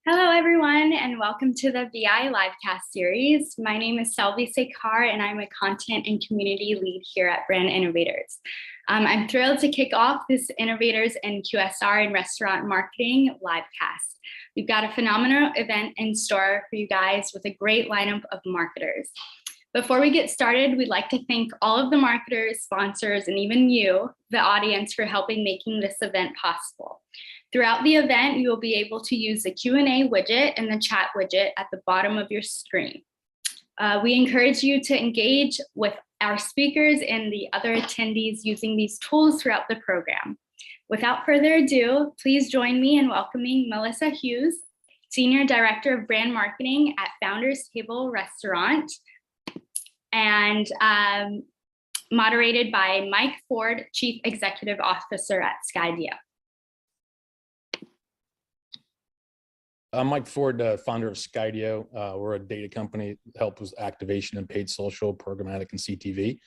Hello, everyone, and welcome to the BI Livecast series. My name is Selvi Sekar, and I'm a content and community lead here at Brand Innovators. I'm thrilled to kick off this Innovators and QSR in Restaurant Marketing Livecast. We've got a phenomenal event in store for you guys with a great lineup of marketers. Before we get started, we'd like to thank all of the marketers, sponsors, and even you, the audience, for helping making this event possible. Throughout the event, you will be able to use the Q&A widget and the chat widget at the bottom of your screen. We encourage you to engage with our speakers and the other attendees using these tools throughout the program. Without further ado, please join me in welcoming Melissa Hughes, Senior Director of Brand Marketing at Founders Table Restaurant, and moderated by Mike Ford, Chief Executive Officer at Skydia. I'm Mike Ford, founder of Skydio. We're a data company that helps with activation and paid social, programmatic, and CTV.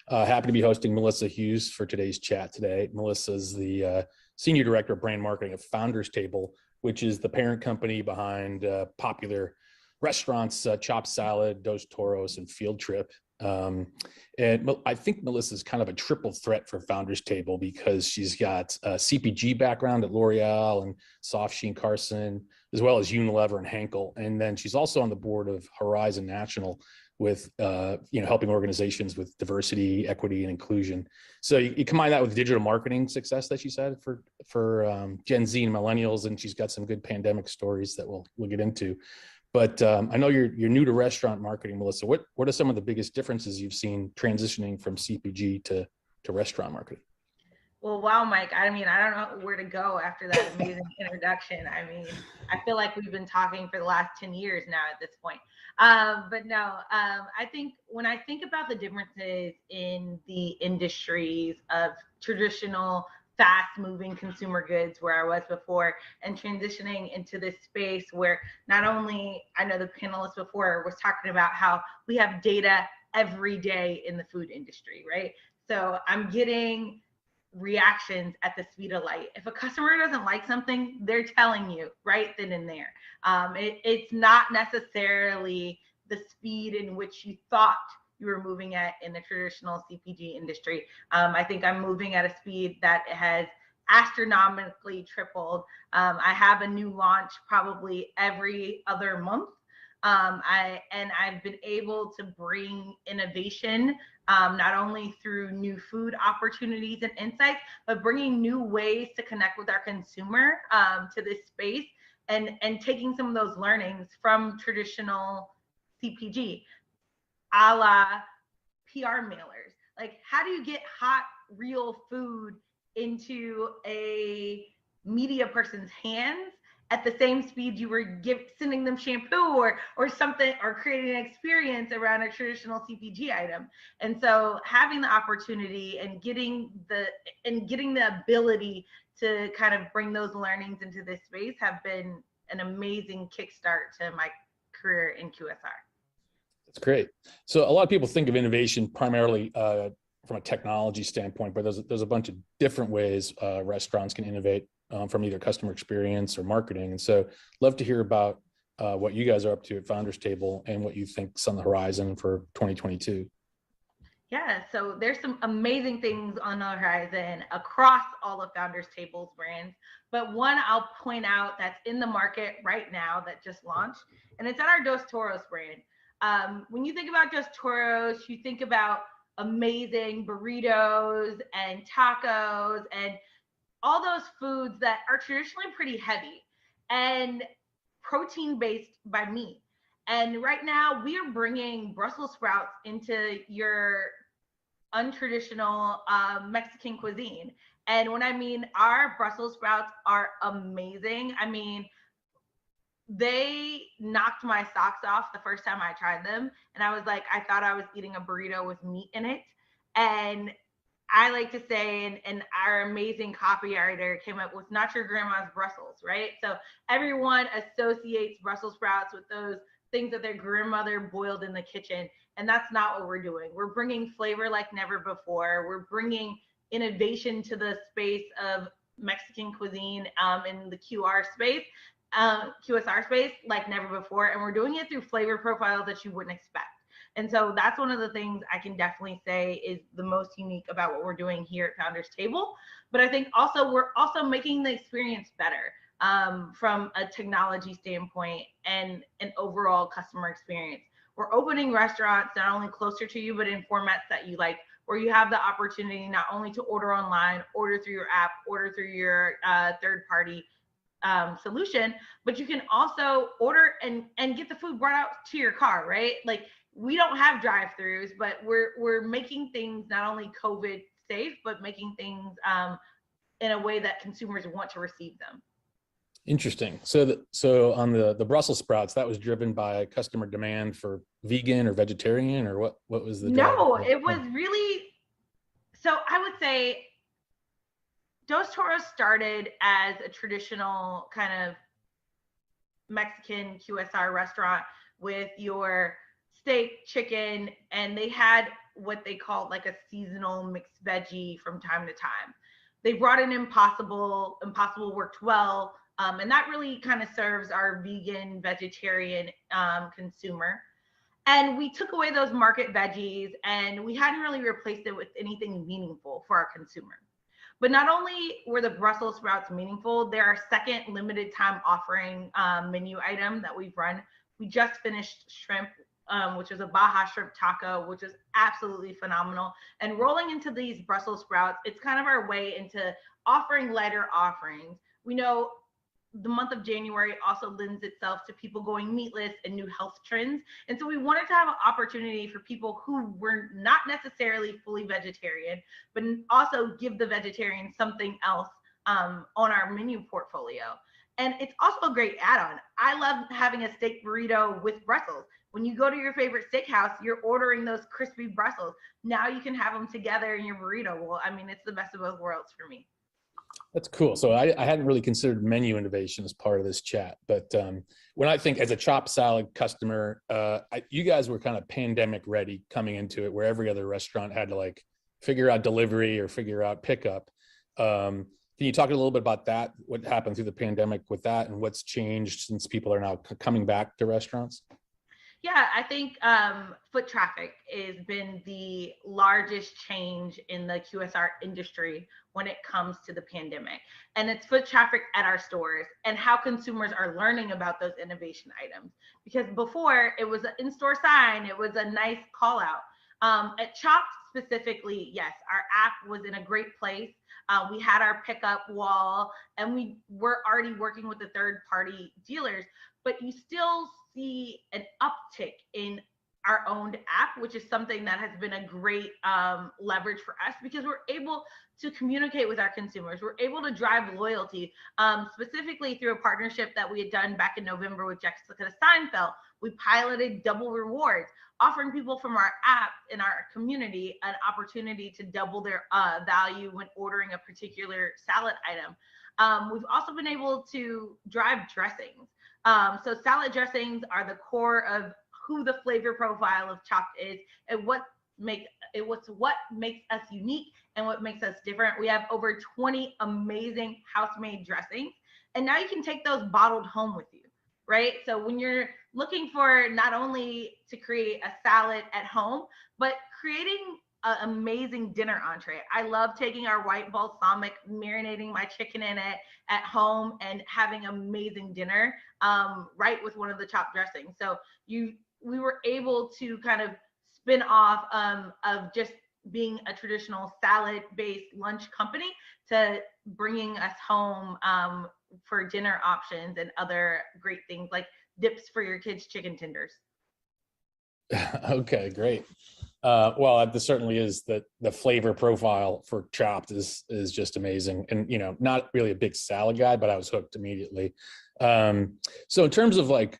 Happy to be hosting Melissa Hughes for today's chat today. Melissa is the Senior Director of Brand Marketing at Founders Table, which is the parent company behind popular restaurants, Chopped Salad, Dos Toros, and Field Trip. And I think Melissa's kind of a triple threat for Founders Table because she's got a CPG background at L'Oreal and Soft Sheen Carson, as well as Unilever and Henkel. And then she's also on the board of Horizon National with, helping organizations with diversity, equity, and inclusion. So you combine that with digital marketing success that she's had for Gen Z and millennials, and she's got some good pandemic stories that we'll get into. But I know you're new to restaurant marketing, Melissa. What are some of the biggest differences you've seen transitioning from CPG to restaurant marketing? Well, wow, Mike. I don't know where to go after that amazing introduction. I feel like we've been talking for the last 10 years now at this point. But no, I think when I think about the differences in the industries of traditional fast-moving consumer goods where I was before and transitioning into this space where not only, I know the panelist before was talking about how we have data every day in the food industry, right? So I'm getting reactions at the speed of light. If a customer doesn't like something, they're telling you right then and there. It's not necessarily the speed in which you thought you were moving at in the traditional CPG industry. I think I'm moving at a speed that has astronomically tripled. I have a new launch probably every other month. I've been able to bring innovation, not only through new food opportunities and insights, but bringing new ways to connect with our consumer to this space and taking some of those learnings from traditional CPG, a la PR mailers. Like, how do you get hot, real food into a media person's hands at the same speed you were sending them shampoo or something, or creating an experience around a traditional CPG item? And so having the opportunity and getting the ability to kind of bring those learnings into this space have been an amazing kickstart to my career in QSR. That's great. So a lot of people think of innovation primarily from a technology standpoint, but there's a bunch of different ways restaurants can innovate from either customer experience or marketing. And so love to hear about what you guys are up to at Founders Table and what you think's on the horizon for 2022. Yeah, so there's some amazing things on the horizon across all of Founders Table's brands. But one I'll point out that's in the market right now that just launched, and it's at our Dos Toros brand. When you think about Dos Toros, you think about amazing burritos and tacos and all those foods that are traditionally pretty heavy and protein-based by meat. And right now we are bringing Brussels sprouts into your untraditional Mexican cuisine. And when I mean our Brussels sprouts are amazing, they knocked my socks off the first time I tried them. And I was like, I thought I was eating a burrito with meat in it. And I like to say, and our amazing copywriter came up with not your grandma's Brussels, right? So everyone associates Brussels sprouts with those things that their grandmother boiled in the kitchen. And that's not what we're doing. We're bringing flavor like never before. We're bringing innovation to the space of Mexican cuisine in the QR space. QSR space like never before, and we're doing it through flavor profiles that you wouldn't expect. And so that's one of the things I can definitely say is the most unique about what we're doing here at Founders Table. But I think also we're also making the experience better from a technology standpoint and an overall customer experience. We're opening restaurants not only closer to you, but in formats that you like, where you have the opportunity not only to order online, order through your app, order through your third-party solution, but you can also order and get the food brought out to your car, right? Like, we don't have drive-throughs, but we're making things not only COVID safe, but making things in a way that consumers want to receive them. Interesting. So on the Brussels sprouts, that was driven by customer demand for vegan or vegetarian, or what was the drive? No, it was really, so I would say Dos Toros started as a traditional kind of Mexican QSR restaurant with your steak, chicken, and they had what they called like a seasonal mixed veggie from time to time. They brought in Impossible. Impossible worked well, and that really kind of serves our vegan, vegetarian consumer. And we took away those market veggies, and we hadn't really replaced it with anything meaningful for our consumer. But not only were the Brussels sprouts meaningful, they're our second limited time offering menu item that we've run. We just finished shrimp, which is a Baja shrimp taco, which is absolutely phenomenal. And rolling into these Brussels sprouts, it's kind of our way into offering lighter offerings. We know the month of January also lends itself to people going meatless and new health trends. And so we wanted to have an opportunity for people who were not necessarily fully vegetarian, but also give the vegetarian something else on our menu portfolio. And it's also a great add-on. I love having a steak burrito with Brussels. When you go to your favorite steakhouse, you're ordering those crispy Brussels. Now you can have them together in your burrito. Well, I mean, it's the best of both worlds for me. That's cool. So I hadn't really considered menu innovation as part of this chat, but when I think as a chopped salad customer, you guys were kind of pandemic ready coming into it, where every other restaurant had to like figure out delivery or figure out pickup. Can you talk a little bit about that? What happened through the pandemic with that, and what's changed since people are now coming back to restaurants? Yeah, I think foot traffic has been the largest change in the QSR industry when it comes to the pandemic. And it's foot traffic at our stores and how consumers are learning about those innovation items. Because before, it was an in-store sign, it was a nice call out. At Chopped specifically, yes, our app was in a great place. We had our pickup wall, and we were already working with the third-party dealers, but you still see an uptick in our owned app, which is something that has been a great leverage for us, because we're able to communicate with our consumers. We're able to drive loyalty, specifically through a partnership that we had done back in November with Jessica Steinfeld. We piloted double rewards, offering people from our app in our community an opportunity to double their value when ordering a particular salad item. We've also been able to drive dressings. So salad dressings are the core of who the flavor profile of Chopped is, and what makes us unique and what makes us different. We have over 20 amazing house-made dressings, and now you can take those bottled home with you, right? So when you're looking for not only to create a salad at home, but creating an amazing dinner entree. I love taking our white balsamic, marinating my chicken in it at home, and having amazing dinner right with one of the Chopped dressings. So we were able to kind of spin off of just being a traditional salad-based lunch company to bringing us home for dinner options and other great things like dips for your kids' chicken tenders. Okay, great. Well, this certainly is the flavor profile for Chopped is just amazing. And, not really a big salad guy, but I was hooked immediately. So in terms of like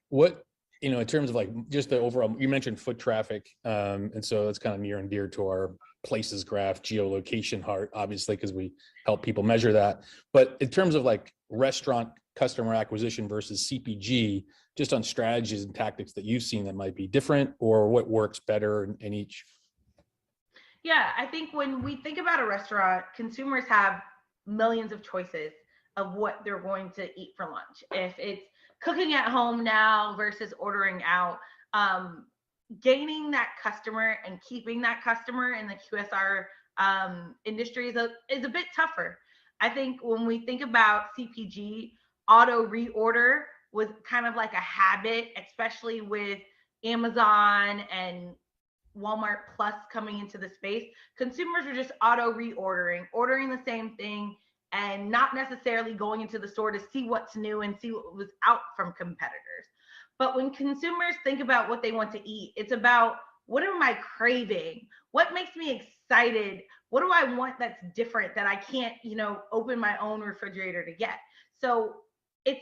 in terms of like just the overall, you mentioned foot traffic. And so that's kind of near and dear to our places graph, geolocation heart, obviously, because we help people measure that. But in terms of like restaurant customer acquisition versus CPG, just on strategies and tactics that you've seen that might be different, or what works better in each? Yeah, I think when we think about a restaurant, consumers have millions of choices of what they're going to eat for lunch. If it's cooking at home now versus ordering out, gaining that customer and keeping that customer in the QSR industry is a bit tougher. I think when we think about CPG, auto reorder was kind of like a habit, especially with Amazon and Walmart Plus coming into the space. Consumers are just auto reordering, ordering the same thing, and not necessarily going into the store to see what's new and see what was out from competitors. But when consumers think about what they want to eat, it's about, what am I craving? What makes me excited? What do I want that's different that I can't, open my own refrigerator to get? So it's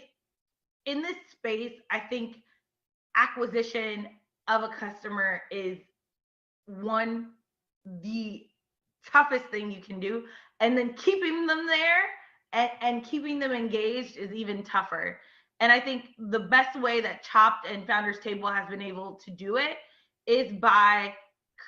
in this space, I think acquisition of a customer is the toughest thing you can do. And then keeping them there and keeping them engaged is even tougher. And I think the best way that Chopped and Founders Table has been able to do it is by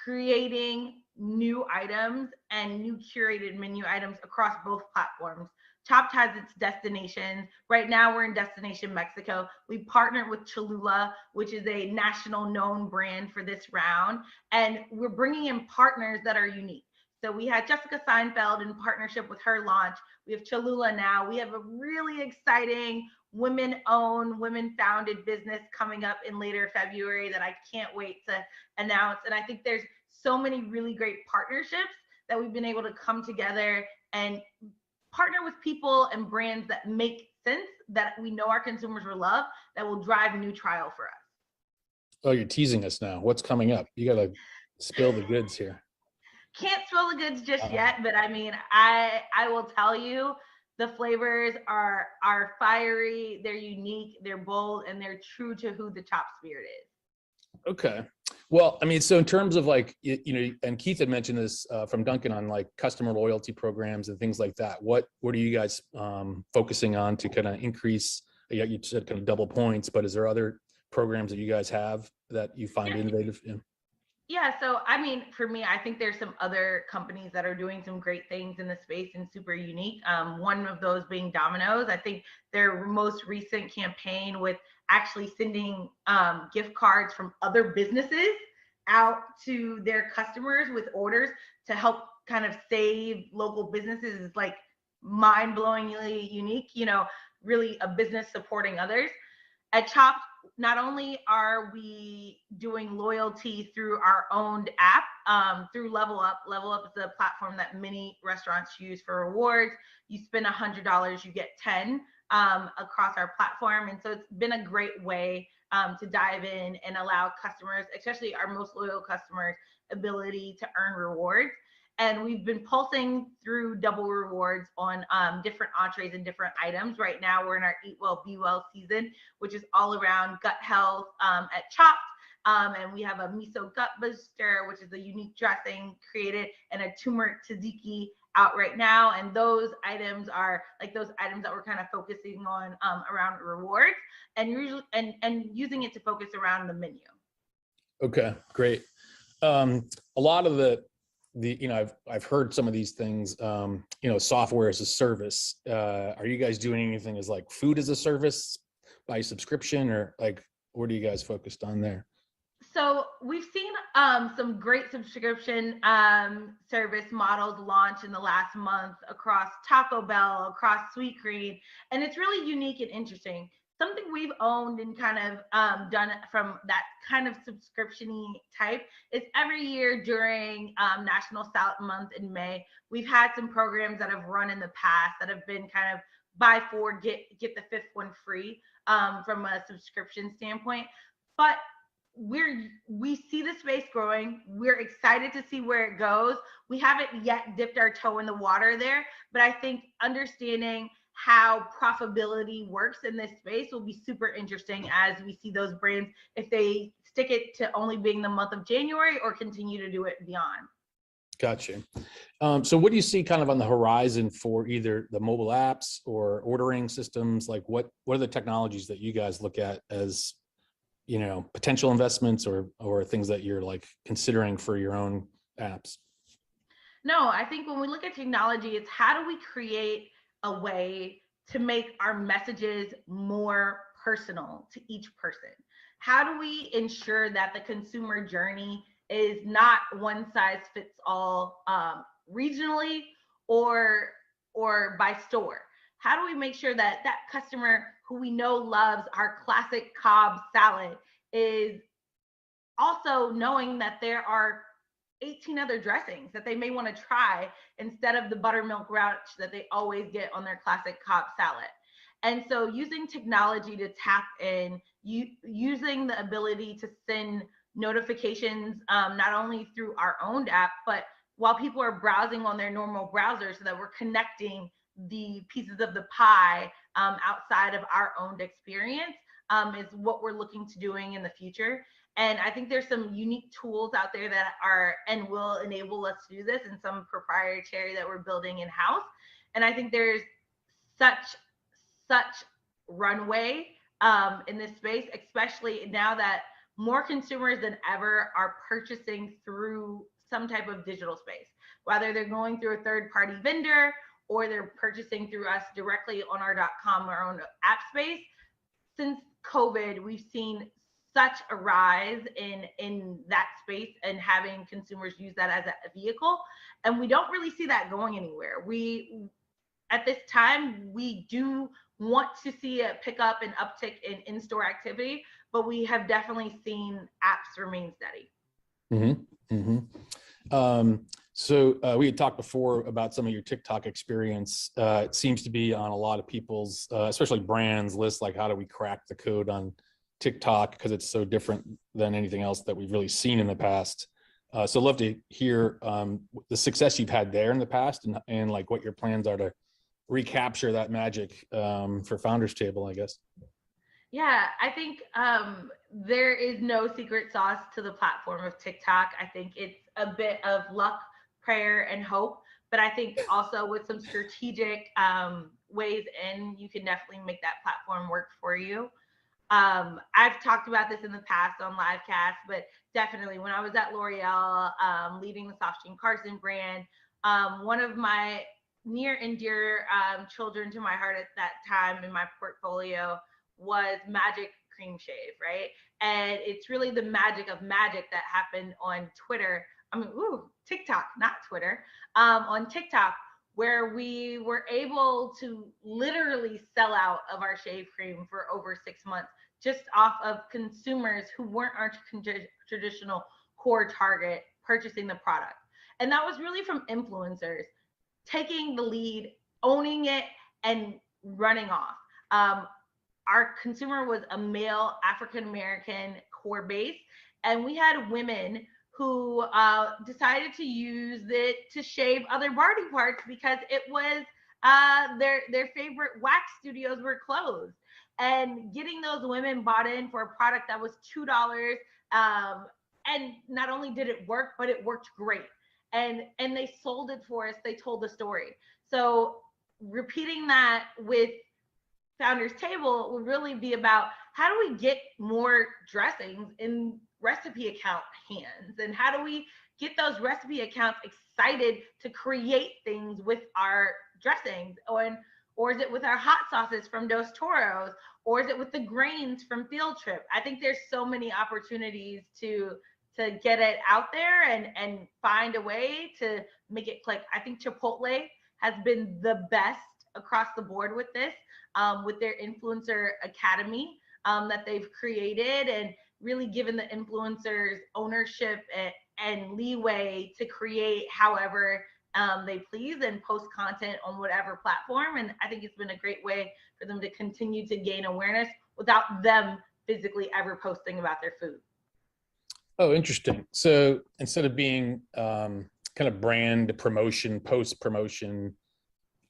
creating new items and new curated menu items across both platforms. Chopped has its destinations. Right now, we're in Destination Mexico. We partnered with Cholula, which is a national known brand for this round. And we're bringing in partners that are unique. So we had Jessica Seinfeld in partnership with her launch. We have Cholula now. We have a really exciting women-owned, women-founded business coming up in later February that I can't wait to announce. And I think there's so many really great partnerships that we've been able to come together and partner with people and brands that make sense, that we know our consumers will love, that will drive new trial for us. Oh, you're teasing us now. What's coming up? You got to spill the goods here. Can't spill the goods just yet, but I mean, I will tell you, the flavors are fiery, they're unique, they're bold, and they're true to who the Chopped spirit is. Okay. Well, I mean, so in terms of like, and Keith had mentioned this from Duncan on like customer loyalty programs and things like that. What are you guys focusing on to kind of increase? You said kind of double points, but is there other programs that you guys have that you find innovative in? Yeah, so I mean, for me, I think there's some other companies that are doing some great things in the space and super unique. One of those being Domino's. I think their most recent campaign with actually sending gift cards from other businesses out to their customers with orders to help kind of save local businesses is like mind-blowingly unique, really a business supporting others. At Chopped, not only are we doing loyalty through our owned app, through Level Up. Level Up is a platform that many restaurants use for rewards. You spend $100, you get 10 across our platform. And so it's been a great way to dive in and allow customers, especially our most loyal customers, ability to earn rewards. And we've been pulsing through double rewards on different entrees and different items. Right now, we're in our Eat Well, Be Well season, which is all around gut health at Chopped. And we have a miso gut booster, which is a unique dressing created, and a turmeric tzatziki out right now. And those items are like those items that we're kind of focusing on around rewards and usually and using it to focus around the menu. Okay, great. A lot of the I've heard some of these things, software as a service. Are you guys doing anything as like food as a service by subscription, or like what are you guys focused on there? So we've seen some great subscription service models launch in the last month across Taco Bell, across Sweetgreen, and it's really unique and interesting. Something we've owned and kind of done from that kind of subscription-y type is every year during National Salad Month in May, we've had some programs that have run in the past that have been kind of buy four, get the fifth one free from a subscription standpoint. But we see the space growing. We're excited to see where it goes. We haven't yet dipped our toe in the water there, but I think understanding how profitability works in this space will be super interesting as we see those brands, if they stick it to only being the month of January or continue to do it beyond. Gotcha. So what do you see kind of on the horizon for either the mobile apps or ordering systems? Like what are the technologies that you guys look at as, potential investments or things that you're like considering for your own apps? No, I think when we look at technology, it's how do we create a way to make our messages more personal to each person? How do we ensure that the consumer journey is not one size fits all, regionally or by store? How do we make sure that that customer who we know loves our classic Cobb salad is also knowing that there are 18 other dressings that they may want to try instead of the buttermilk ranch that they always get on their classic Cobb salad? And so using technology to tap in, using the ability to send notifications, not only through our own app, but while people are browsing on their normal browser, so that we're connecting the pieces of the pie outside of our own experience, is what we're looking to doing in the future. And I think there's some unique tools out there that are and will enable us to do this, and some proprietary that we're building in-house. And I think there's such runway in this space, especially now that more consumers than ever are purchasing through some type of digital space, whether they're going through a third-party vendor or they're purchasing through us directly on our .com, our own app space. Since COVID, we've seen such a rise in that space and having consumers use that as a vehicle. And we don't really see that going anywhere. At this time, we do want to see a pickup and uptick in in-store activity, but we have definitely seen apps remain steady. Mm-hmm. Mm-hmm. So we had talked before about some of your TikTok experience. It seems to be on a lot of people's, especially brands, lists, like how do we crack the code on TikTok, because it's so different than anything else that we've really seen in the past. So I'd love to hear the success you've had there in the past, and like what your plans are to recapture that magic for Founders Table, I guess. Yeah, I think there is no secret sauce to the platform of TikTok. I think it's a bit of luck, prayer, and hope. But I think also with some strategic ways in, you can definitely make that platform work for you. I've talked about this in the past on livecast, but definitely when I was at L'Oreal, leading the Soft Jean Carson brand, one of my near and dear children to my heart at that time in my portfolio was Magic Cream Shave, right? And it's really the magic of magic that happened on Twitter. TikTok, not Twitter, on TikTok, where we were able to literally sell out of our shave cream for over 6 months, just off of consumers who weren't our traditional core target purchasing the product. And that was really from influencers taking the lead, owning it, and running off. Our consumer was a male African-American core base, and we had women who decided to use it to shave other body parts because it was their favorite wax studios were closed. And getting those women bought in for a product that was $2, and not only did it work, but it worked great. And they sold it for us. They told the story. So repeating that with Founders Table will really be about how do we get more dressings in recipe account hands, and how do we get those recipe accounts excited to create things with our dressings, or is it with our hot sauces from Dos Toros, or is it with the grains from Field Trip? I think there's so many opportunities to get it out there and find a way to make it click. I think Chipotle has been the best across the board with this, with their influencer academy that they've created, and really given the influencers ownership and leeway to create however they please and post content on whatever platform. And I think it's been a great way for them to continue to gain awareness without them physically ever posting about their food. Oh, interesting. So instead of being kind of brand promotion, post promotion,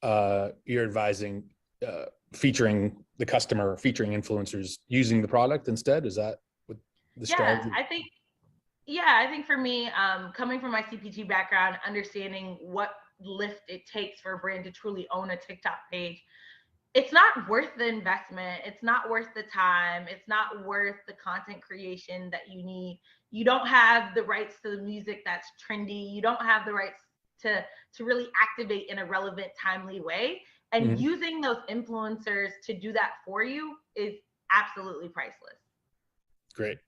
you're advising featuring the customer, featuring influencers using the product instead? Is that what the strategy? I think for me, coming from my CPG background, understanding what lift it takes for a brand to truly own a TikTok page, it's not worth the investment. It's not worth the time. It's not worth the content creation that you need. You don't have the rights to the music that's trendy. You don't have the rights to really activate in a relevant, timely way. And using those influencers to do that for you is absolutely priceless. Great.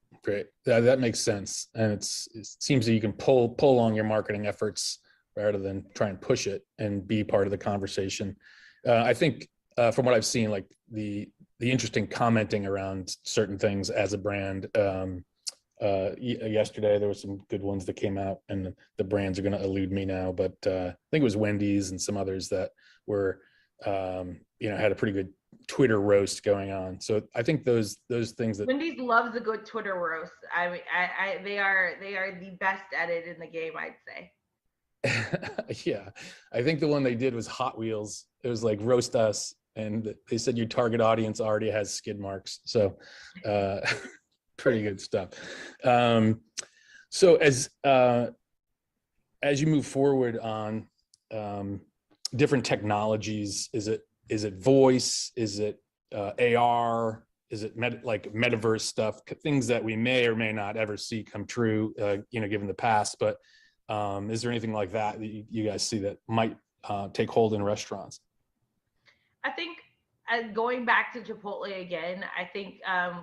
That makes sense. And it seems that you can pull along your marketing efforts rather than try and push it and be part of the conversation. I think from what I've seen, like the interesting commenting around certain things as a brand. Yesterday there were some good ones that came out, and the brands are going to elude me now, but I think it was Wendy's and some others that were had a pretty good Twitter roast going on. So I think those things that Wendy's loves a good Twitter roast. I mean, they are the best at it in the game, I'd say. Yeah, I think the one they did was Hot Wheels. It was like roast us, and they said your target audience already has skid marks. So pretty good stuff. So as you move forward on different technologies, is it voice? Is it AR? Is it metaverse stuff? Things that we may or may not ever see come true, given the past. But is there anything like that you guys see that might take hold in restaurants? I think going back to Chipotle again, I think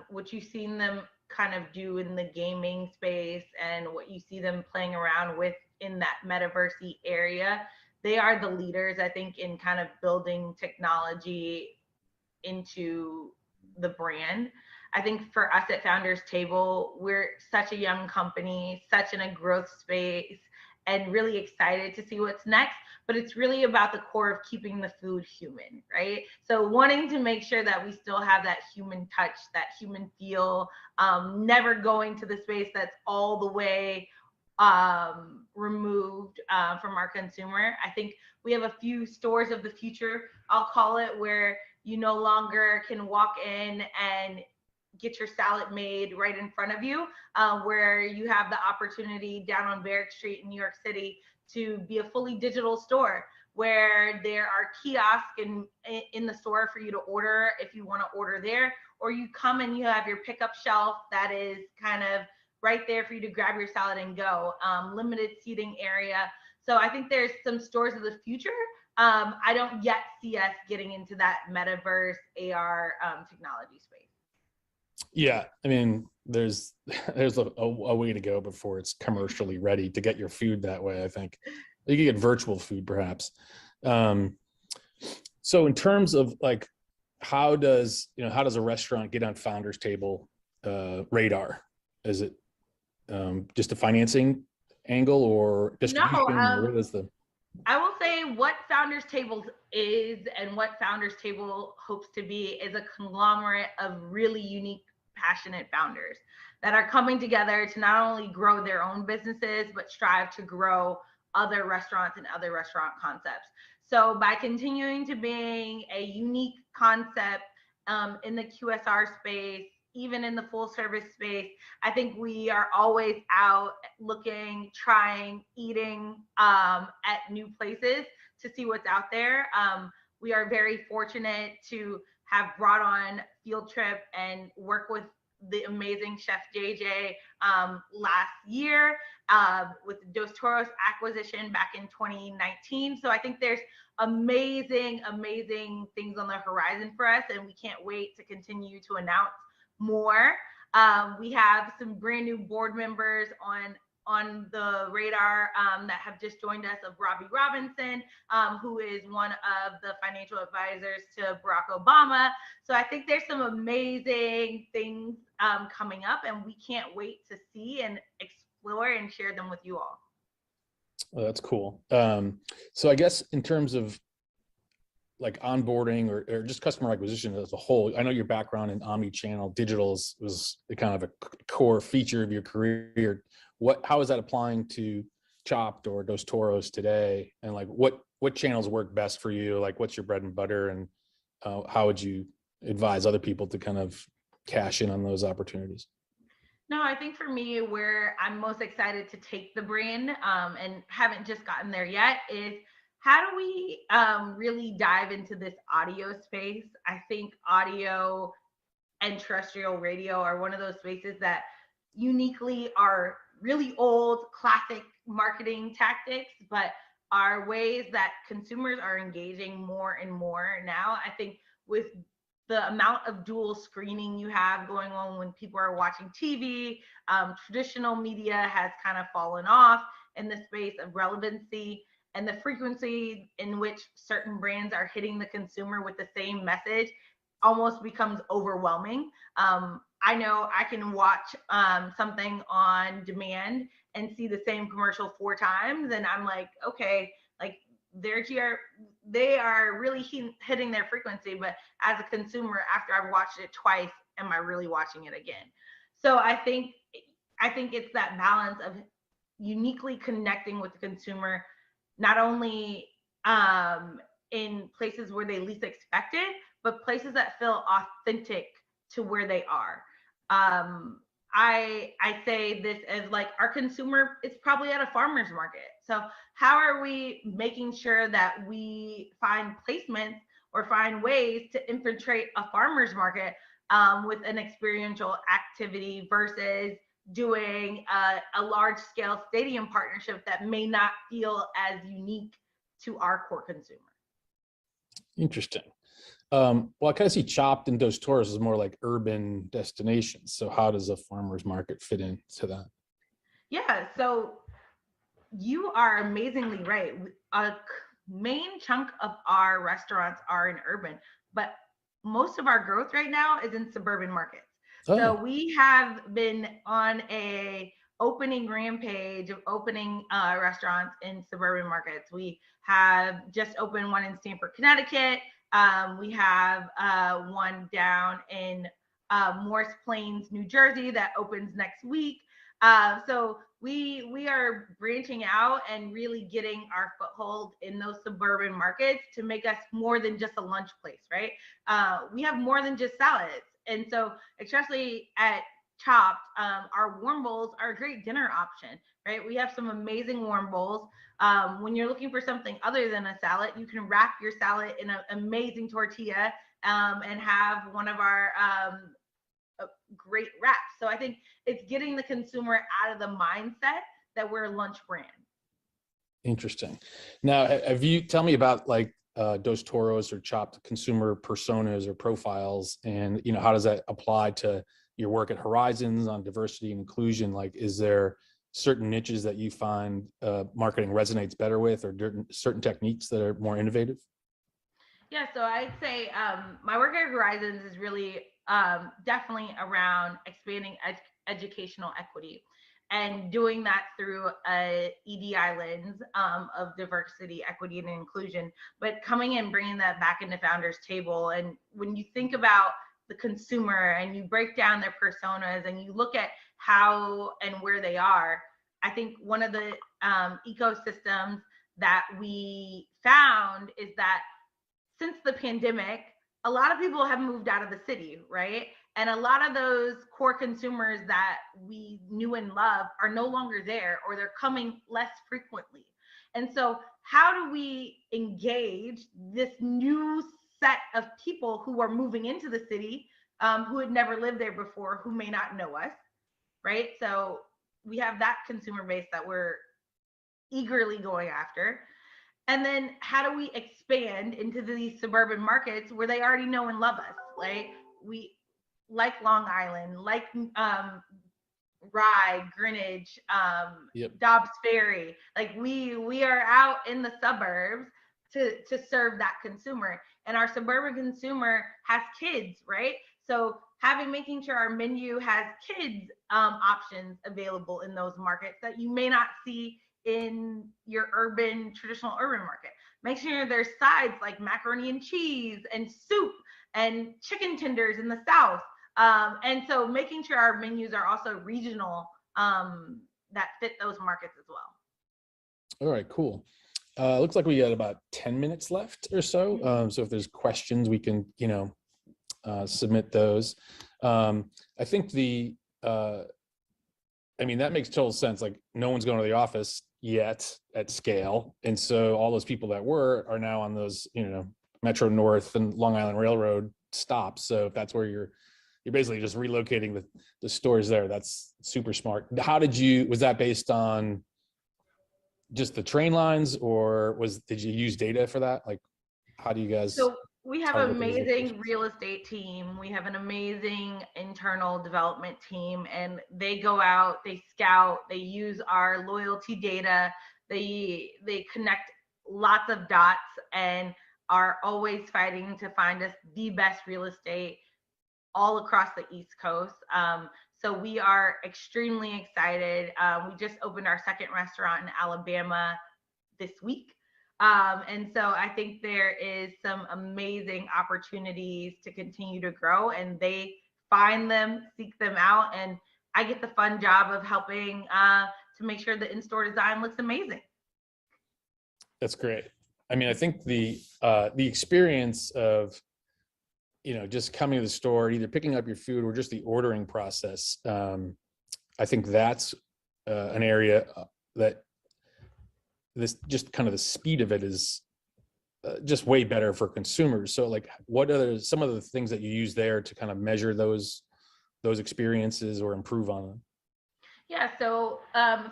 what you've seen them kind of do in the gaming space and what you see them playing around with in that metaverse area, they are the leaders, I think, in kind of building technology into the brand. I think for us at Founders Table, we're such a young company, such in a growth space, and really excited to see what's next. But it's really about the core of keeping the food human, right? So wanting to make sure that we still have that human touch, that human feel, never going to the space that's all the way removed from our consumer. I think we have a few stores of the future, I'll call it, where you no longer can walk in and get your salad made right in front of you, where you have the opportunity down on Barrack Street in New York City to be a fully digital store, where there are kiosks in the store for you to order if you want to order there, or you come and you have your pickup shelf that is kind of right there for you to grab your salad and go. Limited seating area. So I think there's some stores of the future. I don't yet see us getting into that metaverse AR technology space. Yeah, I mean, there's a way to go before it's commercially ready to get your food that way. I think you can get virtual food perhaps. So in terms of like, how does a restaurant get on Founders Table radar? Is it just a financing angle or distribution? No, What is the? I will say what Founders Table is and what Founders Table hopes to be is a conglomerate of really unique, passionate founders that are coming together to not only grow their own businesses, but strive to grow other restaurants and other restaurant concepts. So by continuing to being a unique concept in the QSR space, even in the full service space, I think we are always out looking, trying, eating at new places to see what's out there. We are very fortunate to have brought on Field Trip and work with the amazing Chef JJ last year with the Dos Toros acquisition back in 2019. So I think there's amazing things on the horizon for us, and we can't wait to continue to announce more. We have some brand new board members on the radar that have just joined us, of Robbie Robinson, who is one of the financial advisors to Barack Obama. So I think there's some amazing things coming up, and we can't wait to see and explore and share them with you all. Well, that's cool. So I guess in terms of like onboarding or just customer acquisition as a whole, I know your background in omni-channel digital was kind of a core feature of your career. How is that applying to Chopped or Dos Toros today? And like what channels work best for you? Like what's your bread and butter, and how would you advise other people to kind of cash in on those opportunities? No, I think for me, where I'm most excited to take the brand and haven't just gotten there yet is, how do we really dive into this audio space? I think audio and terrestrial radio are one of those spaces that uniquely are really old, classic marketing tactics, but are ways that consumers are engaging more and more now. I think with the amount of dual screening you have going on when people are watching TV. Traditional media has kind of fallen off in the space of relevancy, and the frequency in which certain brands are hitting the consumer with the same message almost becomes overwhelming. I know I can watch something on demand and see the same commercial 4 times, and I'm like, okay, like they are really hitting their frequency, but as a consumer, after I've watched it twice, am I really watching it again? So I think it's that balance of uniquely connecting with the consumer, not only in places where they least expect it, but places that feel authentic to where they are. I say this as like our consumer is probably at a farmer's market. So how are we making sure that we find placements or find ways to infiltrate a farmer's market with an experiential activity versus doing a large scale stadium partnership that may not feel as unique to our core consumer? Interesting. Well, I kind of see Chopped and Dos Toros as more like urban destinations. So how does a farmer's market fit into that? Yeah, so you are amazingly right. A main chunk of our restaurants are in urban, but most of our growth right now is in suburban markets. Oh. So we have been on a opening rampage of opening restaurants in suburban markets. We have just opened one in Stamford, Connecticut. We have one down in Morris Plains, New Jersey that opens next week. So we are branching out and really getting our foothold in those suburban markets to make us more than just a lunch place, right? We have more than just salads. And so especially at Chopped, our warm bowls are a great dinner option, right? We have some amazing warm bowls. When you're looking for something other than a salad, you can wrap your salad in an amazing tortilla and have one of our great wraps. So I think it's getting the consumer out of the mindset that we're a lunch brand. Interesting. Now, tell me about like Dos Toros or Chopped consumer personas or profiles, and how does that apply to your work at Horizons on diversity and inclusion? Like, is there certain niches that you find marketing resonates better with, or certain techniques that are more innovative? Yeah, so I'd say my work at Horizons is really definitely around expanding educational equity and doing that through a EDI lens of diversity, equity, and inclusion, but coming in, bringing that back into founders table. And when you think about the consumer and you break down their personas and you look at how and where they are, I think one of the ecosystems that we found is that since the pandemic, a lot of people have moved out of the city, right? And a lot of those core consumers that we knew and loved are no longer there, or they're coming less frequently. And so how do we engage this new set of people who are moving into the city, who had never lived there before, who may not know us, right? So we have that consumer base that we're eagerly going after. And then how do we expand into these suburban markets where they already know and love us? Like we like Long Island, like Rye, Greenwich, Dobbs Ferry. Like we are out in the suburbs to serve that consumer. And our suburban consumer has kids, right? So making sure our menu has kids options available in those markets that you may not see in your traditional urban market. Make sure there's sides like macaroni and cheese and soup and chicken tenders in the South. And so making sure our menus are also regional that fit those markets as well. All right, cool. Looks like we got about 10 minutes left or so. So if there's questions, we can, submit those. I think that makes total sense. Like no one's going to the office yet at scale. And so all those people that are now on those, Metro North and Long Island Railroad stops. So if that's where you're basically just relocating the stores there. That's super smart. Was that based on just the train lines, or did you use data for that? Like, how do you guys? So We have an amazing real estate team. We have an amazing internal development team, and they go out, they scout, they use our loyalty data, they connect lots of dots and are always fighting to find us the best real estate all across the East Coast. So we are extremely excited. We just opened our second restaurant in Alabama this week. And so I think there is some amazing opportunities to continue to grow, and they find them, seek them out, and I get the fun job of helping to make sure the in-store design looks amazing. That's great. I mean, I think the experience of, you know, just coming to the store, either picking up your food or just the ordering process, I think that's an area that this just kind of the speed of it is just way better for consumers. So like, what are some of the things that you use there to kind of measure those experiences or improve on them? Yeah, so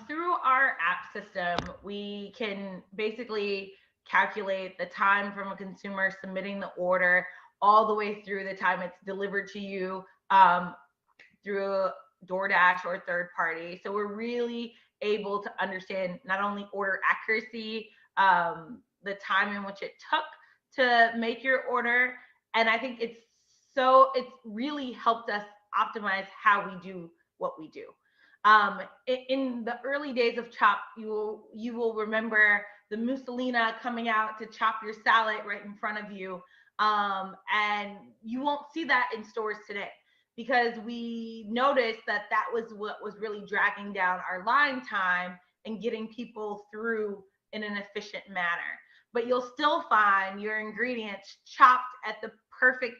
through our app system, we can basically calculate the time from a consumer submitting the order all the way through the time it's delivered to you through DoorDash or third party. So we're really able to understand not only order accuracy, the time in which it took to make your order. And I think it's really helped us optimize how we do what we do. In the early days of Chop, you will remember the Mussolina coming out to chop your salad right in front of you. And you won't see that in stores today, because we noticed that was what was really dragging down our line time and getting people through in an efficient manner. But you'll still find your ingredients chopped at the perfect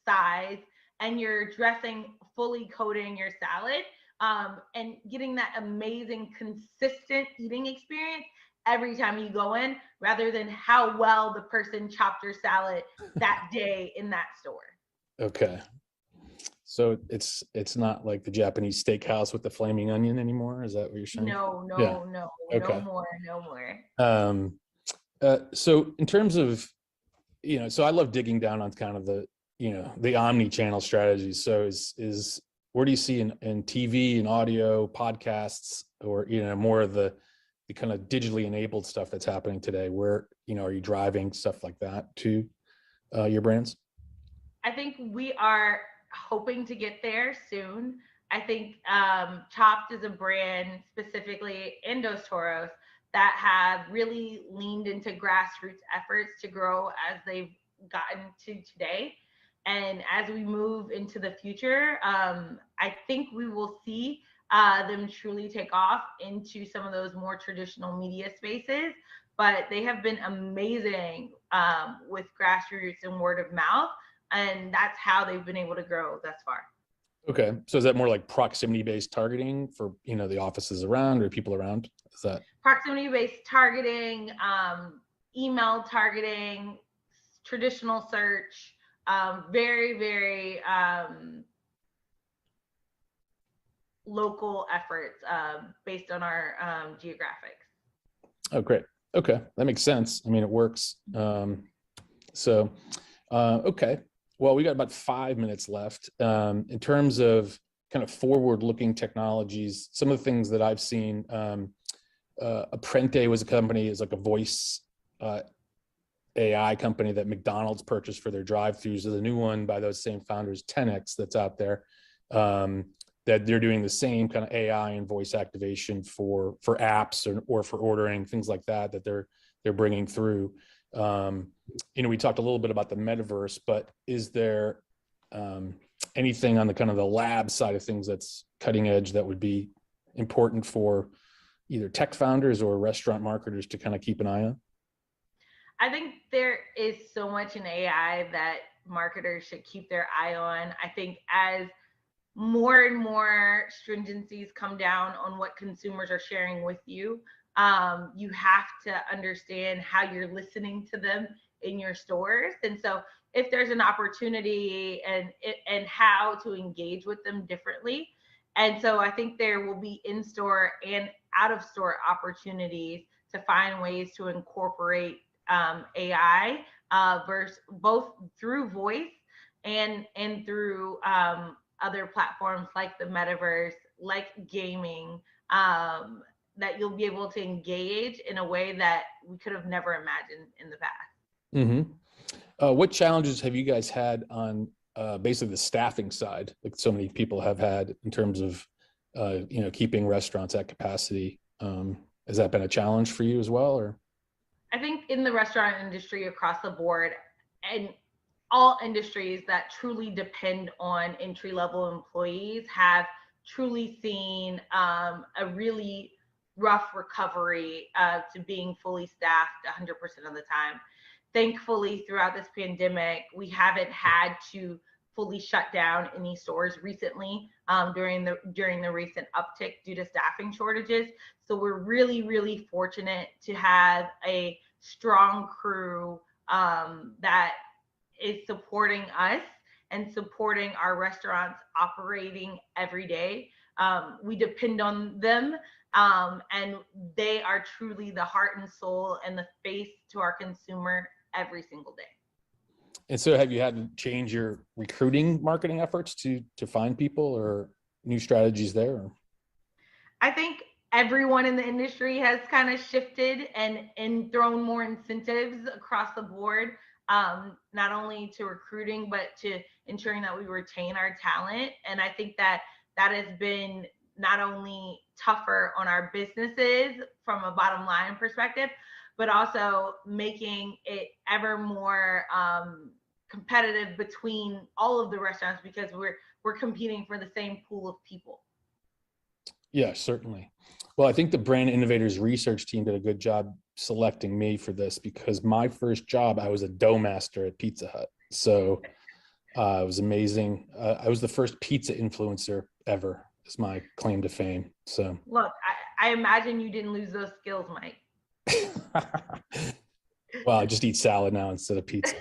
size and your dressing fully coating your salad, and getting that amazing, consistent eating experience every time you go in, rather than how well the person chopped your salad that day in that store. Okay. So it's not like the Japanese steakhouse with the flaming onion anymore. Is that what you're saying? No, Okay. No more. So in terms of, you know, so I love digging down on kind of the, you know, the omni-channel strategies. So is where do you see in TV and audio, podcasts, or, you know, more of the kind of digitally enabled stuff that's happening today? Where, you know, are you driving stuff like that to your brands? I think we are hoping to get there soon. I think Chopped is a brand, specifically in Dos Toros, that have really leaned into grassroots efforts to grow as they've gotten to today. And as we move into the future, I think we will see them truly take off into some of those more traditional media spaces. But they have been amazing with grassroots and word of mouth. And that's how they've been able to grow thus far. Okay. So is that more like proximity-based targeting for, you know, the offices around or people around? Is that proximity-based targeting, email targeting, traditional search, very, very local efforts based on our geographics. Oh, great. Okay. That makes sense. I mean, it works. Okay. Well, we got about 5 minutes left. In terms of kind of forward-looking technologies, some of the things that I've seen, Apprente was a company, is like a voice AI company that McDonald's purchased for their drive-thrus. There's a new one by those same founders, 10X, that's out there, that they're doing the same kind of AI and voice activation for apps or for ordering, things like that they're bringing through. You know, we talked a little bit about the metaverse, but is there anything on the kind of the lab side of things that's cutting edge that would be important for either tech founders or restaurant marketers to kind of keep an eye on? I think there is so much in AI that marketers should keep their eye on. I think as more and more stringencies come down on what consumers are sharing with you, you have to understand how you're listening to them in your stores. And so if there's an opportunity and how to engage with them differently. And so I think there will be in-store and out-of-store opportunities to find ways to incorporate AI both through voice and through other platforms like the metaverse, like gaming, that you'll be able to engage in a way that we could have never imagined in the past. Mm-hmm. What challenges have you guys had on basically the staffing side, like so many people have had in terms of keeping restaurants at capacity? Has that been a challenge for you as well, or? I think in the restaurant industry across the board, and all industries that truly depend on entry-level employees, have truly seen a really rough recovery to being fully staffed 100% of the time. Thankfully, throughout this pandemic, we haven't had to fully shut down any stores recently during the recent uptick due to staffing shortages. So we're really, really fortunate to have a strong crew that is supporting us and supporting our restaurants operating every day. We depend on them, and they are truly the heart and soul and the face to our consumer every single day. And so have you had to change your recruiting marketing efforts to find people, or new strategies there? I think everyone in the industry has kind of shifted and thrown more incentives across the board, not only to recruiting, but to ensuring that we retain our talent. And I think that has been not only tougher on our businesses from a bottom line perspective, but also making it ever more competitive between all of the restaurants, because we're competing for the same pool of people. Yeah, certainly. Well, I think the Brand Innovators research team did a good job selecting me for this, because my first job, I was a dough master at Pizza Hut. So it was amazing. I was the first pizza influencer ever, is my claim to fame. So look, I imagine you didn't lose those skills, Mike. Well, I just eat salad now instead of pizza.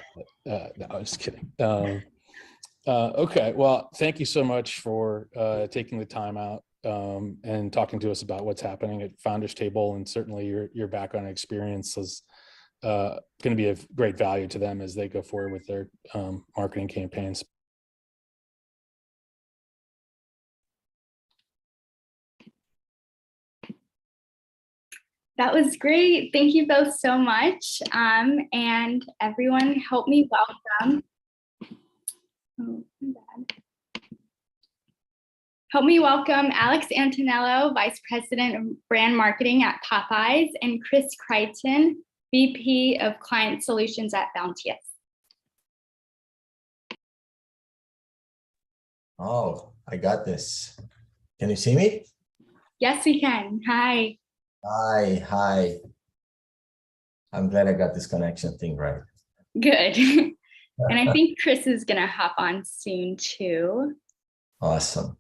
No, I'm just kidding. Okay, well, thank you so much for taking the time out and talking to us about what's happening at Founders Table, and certainly your background and experience is going to be of great value to them as they go forward with their marketing campaigns. That was great. Thank you both so much. And everyone, help me welcome. Oh, my bad. Help me welcome Alex Antonello, Vice President of Brand Marketing at Popeyes, and Chris Creighton, VP of Client Solutions at Bounteous. Oh, I got this. Can you see me? Yes, we can. Hi. Hi. I'm glad I got this connection thing right. Good. And I think Chris is going to hop on soon too. Awesome.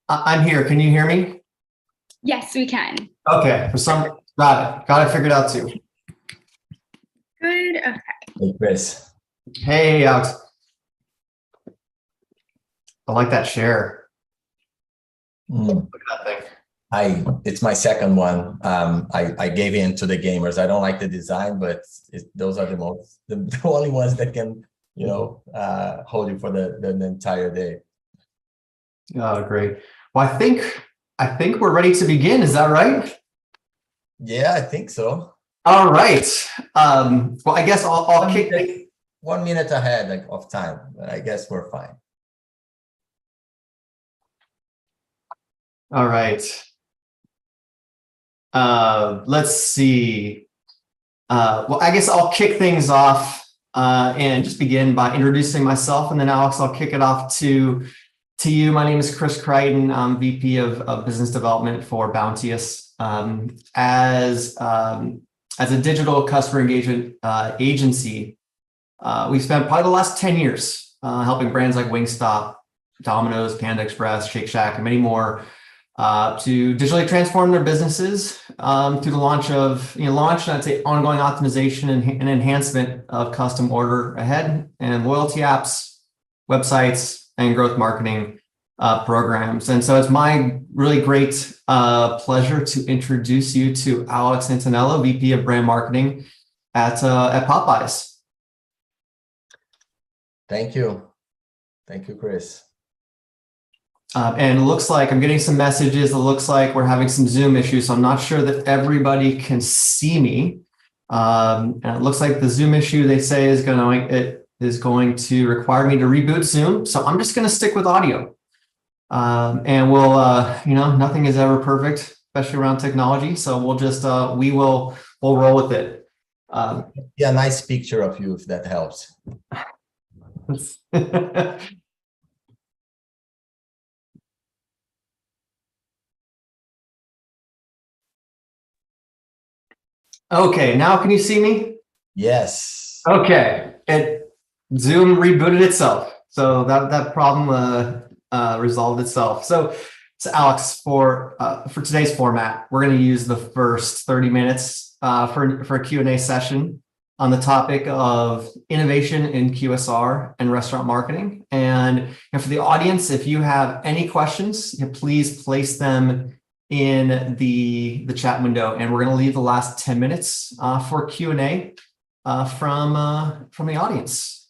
I'm here. Can you hear me? Yes, we can. Okay. Got it figured out too. Good. Okay. Hey, Chris. Hey, Alex. I like that share. Look at that thing. It's my second one. I gave in to the gamers. I don't like the design, but those are the only ones that can, hold you for the entire day. Oh, great. Well, I think we're ready to begin. Is that right? Yeah, I think so. All right. Well, I guess I'll kick 1 minute ahead of time. I guess we're fine. All right. Let's see. Well, I guess I'll kick things off and just begin by introducing myself, and then Alex, I'll kick it off to you. My name is Chris Creighton. I'm VP of Business Development for Bounteous. As a digital customer engagement agency, we've spent probably the last 10 years helping brands like Wingstop, Domino's, Panda Express, Shake Shack, and many more to digitally transform their businesses through the launch and I'd say ongoing optimization and enhancement of custom order ahead and loyalty apps, websites, and growth marketing programs. And so it's my really great pleasure to introduce you to Alex Antonello, VP of Brand Marketing at Popeyes. Thank you. Thank you, Chris. And it looks like I'm getting some messages. It looks like we're having some Zoom issues. So I'm not sure that everybody can see me. And it looks like the Zoom issue they say is going to require me to reboot Zoom. So I'm just going to stick with audio. And we'll, nothing is ever perfect, especially around technology. So we'll just, we'll roll with it. Yeah, nice picture of you if that helps. Okay, now can you see me? Yes. Okay, Zoom rebooted itself, so that problem resolved itself. So Alex, for today's format, we're going to use the first 30 minutes for a Q&A session on the topic of innovation in QSR and restaurant marketing. And for the audience, if you have any questions, please place them in the chat window, and we're going to leave the last 10 minutes for Q&A from the audience.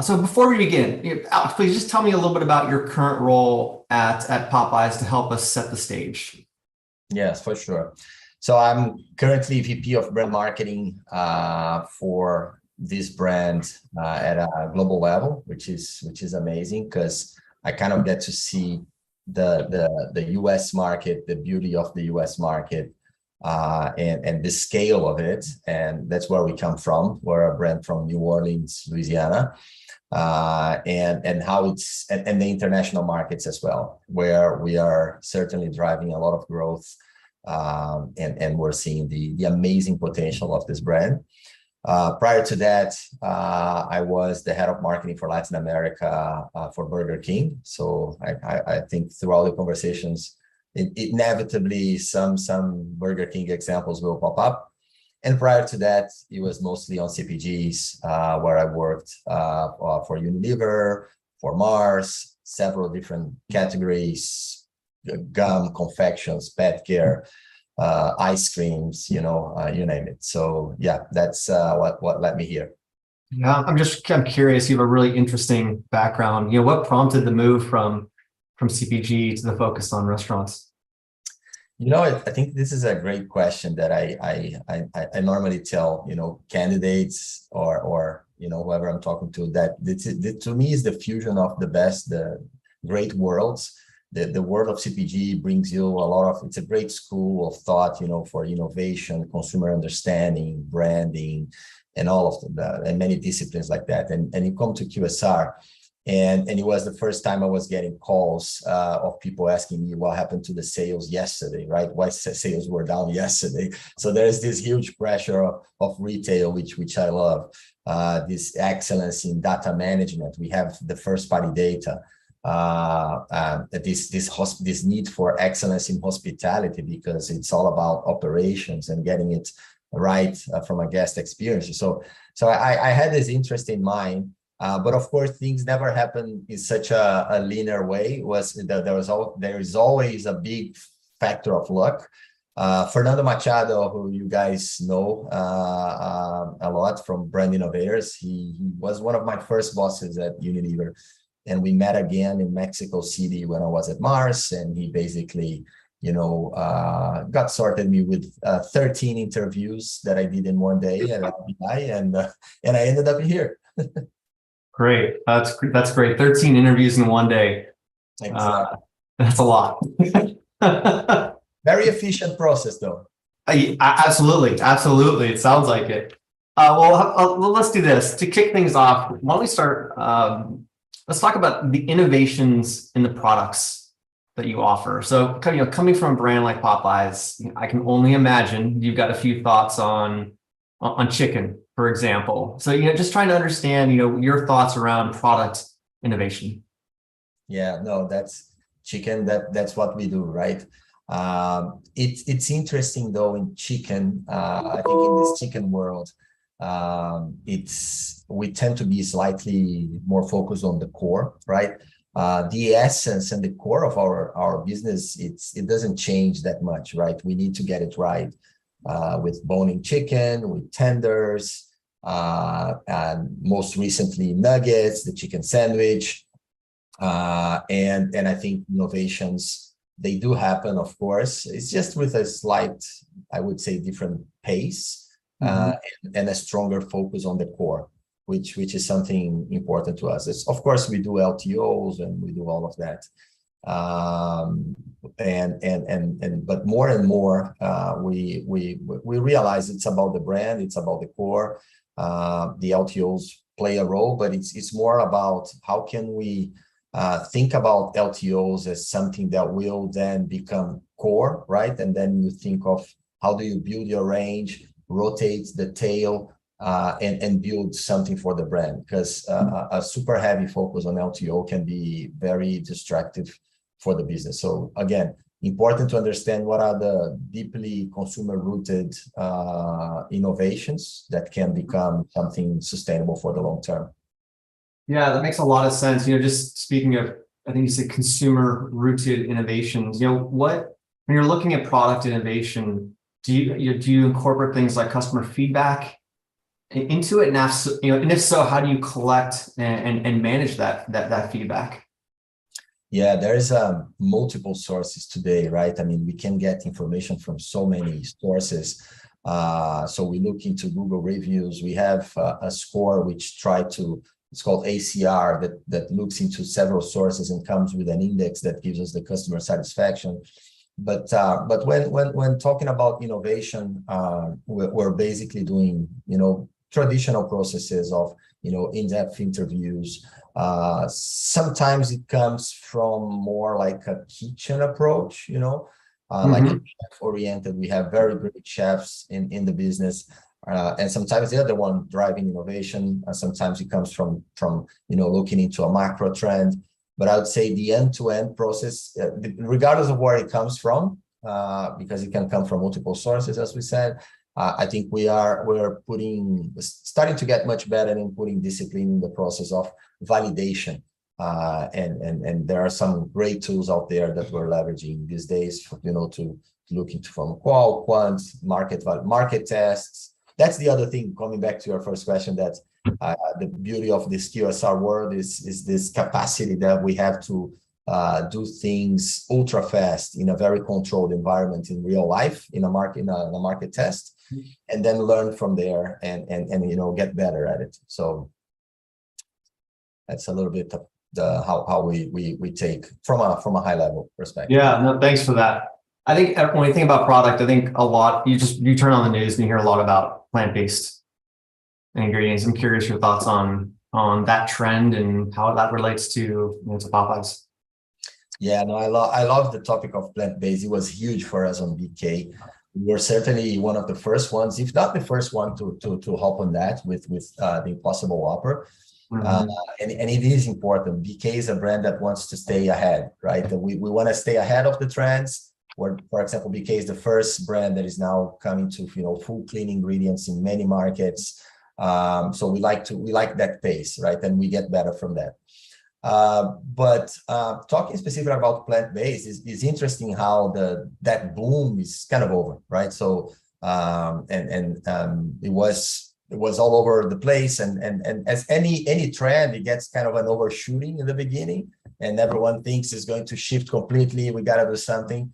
So before we begin, Alex, please just tell me a little bit about your current role at Popeyes to help us set the stage. Yes, for sure. So I'm currently VP of brand marketing for this brand at a global level, which is amazing because I kind of get to see the US market, the beauty of the US market, and the scale of it. And that's where we come from. We're a brand from New Orleans, Louisiana, and how it's and the international markets as well, where we are certainly driving a lot of growth, and we're seeing the amazing potential of this brand. Prior to that, I was the head of marketing for Latin America for Burger King. So I think through all the conversations, inevitably some Burger King examples will pop up. And prior to that, it was mostly on CPGs, where I worked for Unilever, for Mars, several different categories, gum, confections, pet care, ice creams, you name it. So yeah, that's what led me here. Yeah, I'm curious. You have a really interesting background. What prompted the move from CPG to the focus on restaurants? I think this is a great question that I normally tell candidates or whoever I'm talking to, that to me is the fusion of the great worlds. The world of CPG brings you it's a great school of thought, for innovation, consumer understanding, branding, and all of that, and many disciplines like that. And you come to QSR, and it was the first time I was getting calls of people asking me what happened to the sales yesterday, right? Why sales were down yesterday. So there's this huge pressure of retail, which I love. This excellence in data management. We have the first party data. This need for excellence in hospitality, because it's all about operations and getting it right from a guest experience. So I had this interest in mind, but of course things never happen in such a linear way. There is always a big factor of luck. Fernando Machado, who you guys know a lot from Brand Innovators, he was one of my first bosses at Unilever. And we met again in Mexico City when I was at Mars, and he basically, got sorted me with 13 interviews that I did in one day at FBI, and I ended up here. Great, that's great. 13 interviews in one day. Exactly. That's a lot. Very efficient process, though. Absolutely. It sounds like it. Well, let's do this to kick things off. Why don't we start? Let's talk about the innovations in the products that you offer. So, coming from a brand like Popeyes, I can only imagine you've got a few thoughts on chicken, for example. So, just trying to understand, your thoughts around product innovation. Yeah, no, that's chicken. That's what we do, right? It's interesting though in chicken. I think in this chicken world, we tend to be slightly more focused on the core, right? the essence and the core of our business, it doesn't change that much, right? We need to get it right with boning chicken, with tenders, and most recently nuggets, the chicken sandwich, and I think innovations, they do happen, of course. It's just with a slight, I would say, different pace, and a stronger focus on the core, which is something important to us. It's, of course, we do LTOs and we do all of that, but more and more we realize it's about the brand, it's about the core. The LTOs play a role, but it's more about how can we think about LTOs as something that will then become core, right? And then you think of how do you build your range, rotate the tail, and build something for the brand, because a super heavy focus on LTO can be very destructive for the business. So again, important to understand what are the deeply consumer rooted innovations that can become something sustainable for the long term. Yeah, that makes a lot of sense. Just speaking of, I think you said consumer rooted innovations, when you're looking at product innovation, do you incorporate things like customer feedback into it? And if so, how do you collect and manage that feedback? Yeah, there's multiple sources today, right? I mean, we can get information from so many sources. So we look into Google reviews. We have a score which it's called ACR, that looks into several sources and comes with an index that gives us the customer satisfaction. But when talking about innovation, we're basically doing traditional processes of in-depth interviews. Sometimes it comes from more like a kitchen approach, like chef oriented. We have very great chefs in the business, and sometimes they're the one driving innovation. Sometimes it comes from looking into a macro trend. But I would say the end-to-end process, regardless of where it comes from, because it can come from multiple sources, as we said. I think we're starting to get much better in putting discipline in the process of validation, and there are some great tools out there that we're leveraging these days, to look into from qual, quant, market tests. That's the other thing. Coming back to your first question, that the beauty of this QSR world is this capacity that we have to do things ultra fast in a very controlled environment in real life, in a market test, and then learn from there and get better at it. So that's a little bit of how we take from a high level perspective. Yeah, no, thanks for that. I think when you think about product, I think a lot, you turn on the news and you hear a lot about plant-based ingredients. I'm curious your thoughts on that trend and how that relates to Popeyes. Yeah, no, I love the topic of plant-based. It was huge for us on BK. We were certainly one of the first ones, if not the first one, to hop on that with the Impossible Whopper. And it is important. BK is a brand that wants to stay ahead, right? We want to stay ahead of the trends. Where, for example, BK is the first brand that is now coming to full clean ingredients in many markets. So we like that pace, right? And we get better from that. But talking specifically about plant-based is interesting how that boom is kind of over, right? So it was all over the place, and as any trend, it gets kind of an overshooting in the beginning, and everyone thinks it's going to shift completely. We got to do something.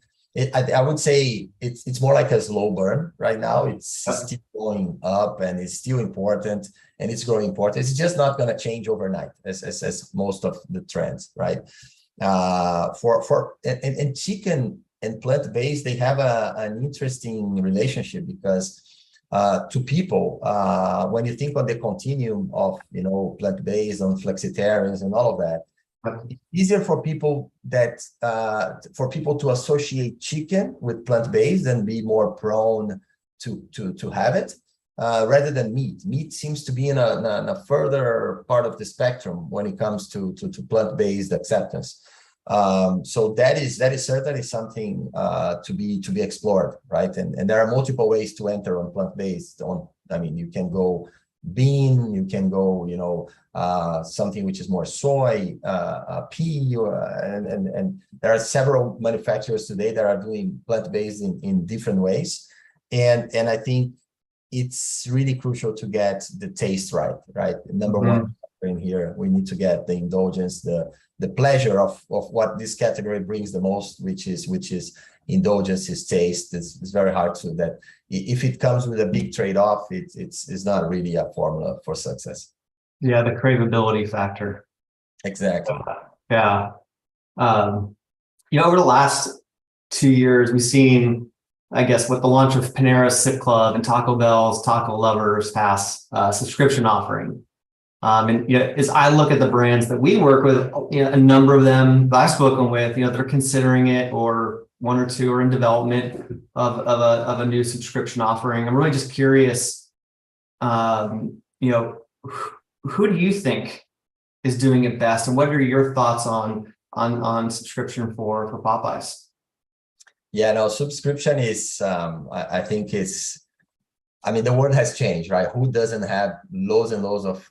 I would say it's more like a slow burn right now. It's still going up, and it's still important, and it's growing important. It's just not going to change overnight, as most of the trends, right? And chicken and plant-based, they have an interesting relationship, because to people, when you think on the continuum of plant-based, on flexitarians and all of that, it's easier for people to associate chicken with plant-based and be more prone to have it, rather than meat. Meat seems to be in a further part of the spectrum when it comes to plant-based acceptance. So that is certainly something to be explored, right? And there are multiple ways to enter on plant-based. You can go bean, you can go, something which is more soy, pea, and there are several manufacturers today that are doing plant-based in different ways. And I think it's really crucial to get the taste right? Number one in here, we need to get the indulgence, the pleasure of what this category brings the most, which is indulgence, is taste. It's very hard to that. If it comes with a big trade-off, it's not really a formula for success. Yeah, the craveability factor. Exactly. Yeah. Over the last 2 years, we've seen, I guess, with the launch of Panera's Sip Club and Taco Bell's Taco Lovers Pass subscription offering. As I look at the brands that we work with, a number of them that I've spoken with, they're considering it, or one or two are in development of a new subscription offering. I'm really just curious, who do you think is doing it best, and what are your thoughts on subscription for Popeyes? Yeah, no, subscription is, I think the world has changed, right? Who doesn't have loads and loads of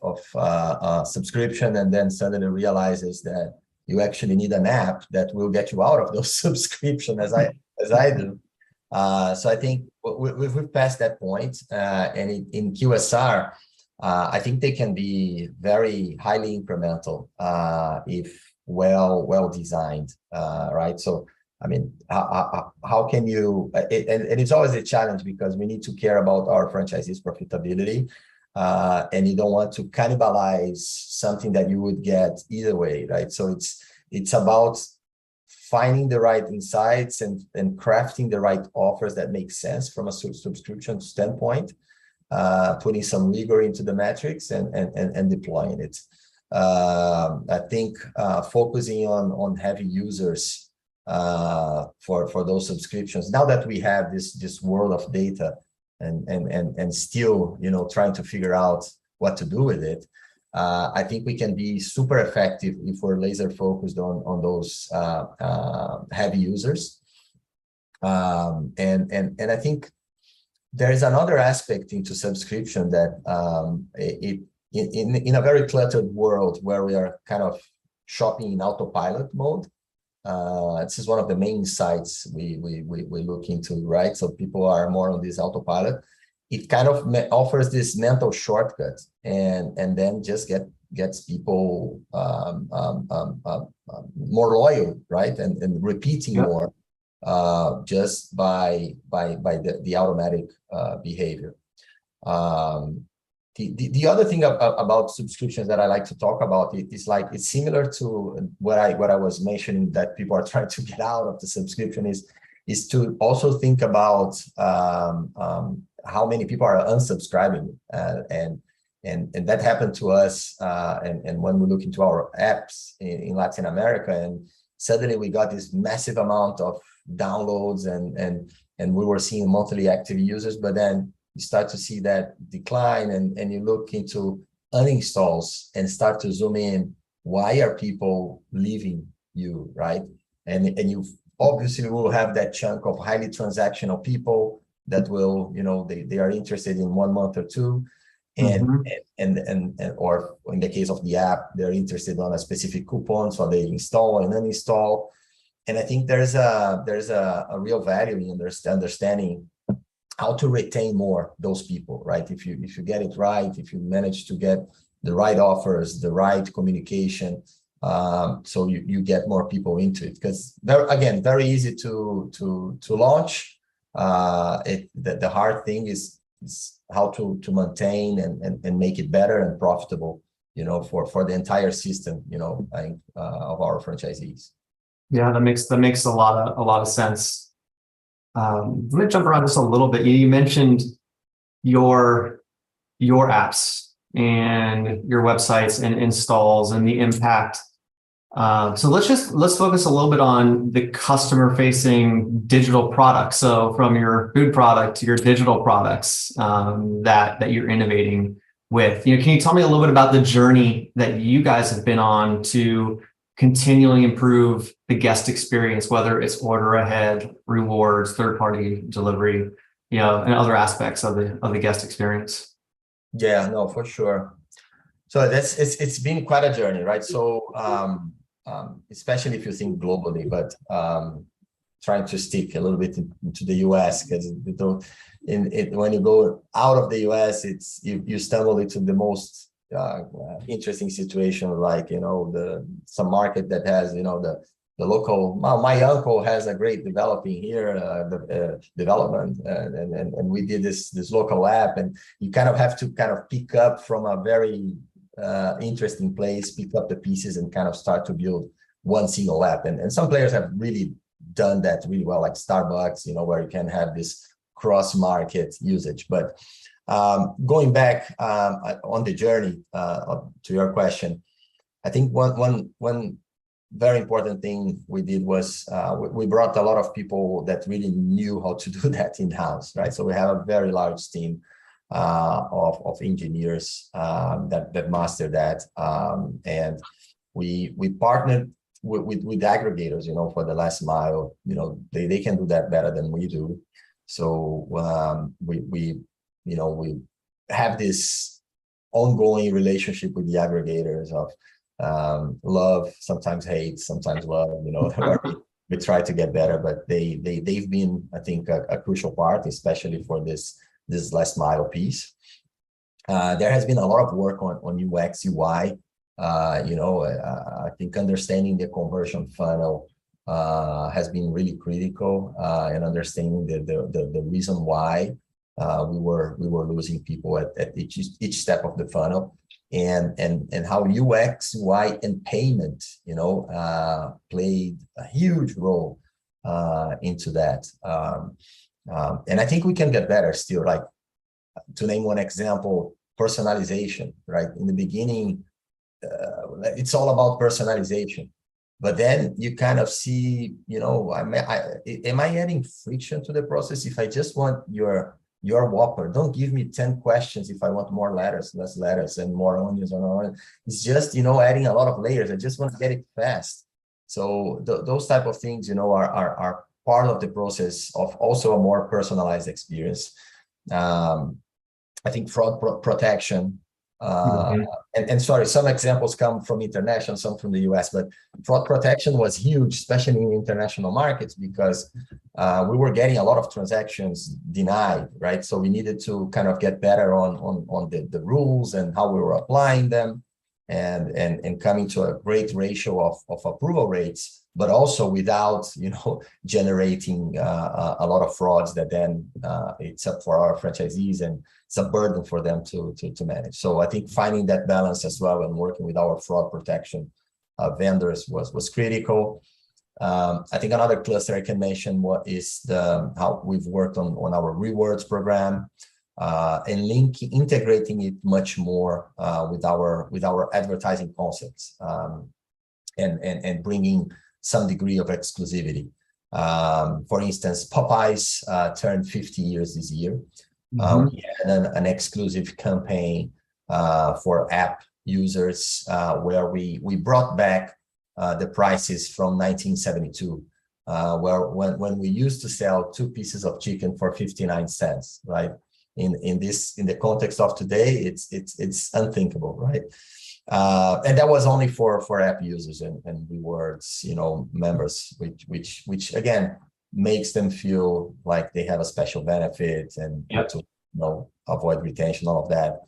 subscription, and then suddenly realizes that you actually need an app that will get you out of those subscription, as I do. So I think we've passed that point, and in QSR, I think they can be very highly incremental if well designed, right? So how can you, and it's always a challenge, because we need to care about our franchisees' profitability, and you don't want to cannibalize something that you would get either way, right? So it's about finding the right insights and crafting the right offers that make sense from a subscription standpoint, putting some rigor into the metrics and deploying it. I think focusing on heavy users for those subscriptions. Now that we have this world of data and still trying to figure out what to do with it, I think we can be super effective if we're laser focused on those heavy users. And I think there is another aspect into subscription that in a very cluttered world where we are kind of shopping in autopilot mode. This is one of the main sites we look into, right? So people are more on this autopilot. It kind of offers this mental shortcut, and then just gets people more loyal, right? And repeating more just by the automatic behavior. The other thing about subscriptions that I like to talk about is like, it's similar to what I was mentioning, that people are trying to get out of the subscription is to also think about how many people are unsubscribing, and that happened to us, and when we look into our apps in Latin America, and suddenly we got this massive amount of downloads and we were seeing monthly active users, but then you start to see that decline, and you look into uninstalls and start to zoom in. Why are people leaving you, right? And you obviously will have that chunk of highly transactional people that will, they are interested in 1 month or two, and or in the case of the app, they're interested on a specific coupon, so they install and uninstall. And I think there's a real value in understanding how to retain more those people, right? If you get it right, if you manage to get the right offers, the right communication, so you get more people into it. Because very easy to launch. The hard thing is how to maintain and make it better and profitable, for the entire system, of our franchisees. Yeah, that makes a lot of sense. Let me jump around just a little bit. You mentioned your apps and your websites and installs and the impact. So let's focus a little bit on the customer facing digital products. So from your food product to your digital products that you're innovating with. Can you tell me a little bit about the journey that you guys have been on to continually improve the guest experience, whether it's order ahead, rewards, third-party delivery, and other aspects of the guest experience? Yeah, no, for sure. So it's been quite a journey, right? So especially if you think globally, but trying to stick a little bit into the US, because when you go out of the US, it's you stumble into the most interesting situation, like some market that has the local. My uncle has a great developing here, development, and we did this local app, and you kind of have to kind of pick up from a very interesting place, pick up the pieces, and kind of start to build one single app. And some players have really done that really well, like Starbucks, where you can have this cross-market usage. But going back on the journey to your question, I think one very important thing we did was we brought a lot of people that really knew how to do that in-house, right? So we have a very large team of engineers that master that, and we partnered with aggregators, for the last mile. They can do that better than we do. So we have this ongoing relationship with the aggregators of love, sometimes hate, sometimes love. Where we try to get better, but they've been, I think, a crucial part, especially for this last mile piece. There has been a lot of work on UX, UI. I think understanding the conversion funnel has been really critical, and understanding the reason why we were losing people at each step of the funnel, and how UX, UI, and payment, played a huge role into that. And I think we can get better still. Like, to name one example, personalization, right? In the beginning, it's all about personalization, but then you kind of see, am I adding friction to the process? If I just want your Whopper, don't give me 10 questions if I want more letters, less letters, and more onions or onions. It's just, adding a lot of layers. I just want to get it fast. So those type of things, are part of the process of also a more personalized experience. I think fraud protection, and sorry, some examples come from international, some from the US, but fraud protection was huge, especially in international markets, because we were getting a lot of transactions denied, right? So we needed to kind of get better on the rules and how we were applying them, and coming to a great ratio of approval rates, but also without generating a lot of frauds that then it's up for our franchisees, and it's a burden for them to manage. So I think finding that balance as well, and working with our fraud protection vendors was critical. I think another cluster I can mention is how we've worked on our rewards program, and integrating it much more with our advertising concepts, and bringing some degree of exclusivity. For instance, Popeyes turned 50 years this year. We had an exclusive campaign for app users, where we brought back the prices from 1972, where when we used to sell 2 pieces of chicken for 59 cents, right? In the context of today, it's unthinkable, right? And that was only for app users and rewards, members, which again makes them feel like they have a special benefit, and to avoid retention, all of that.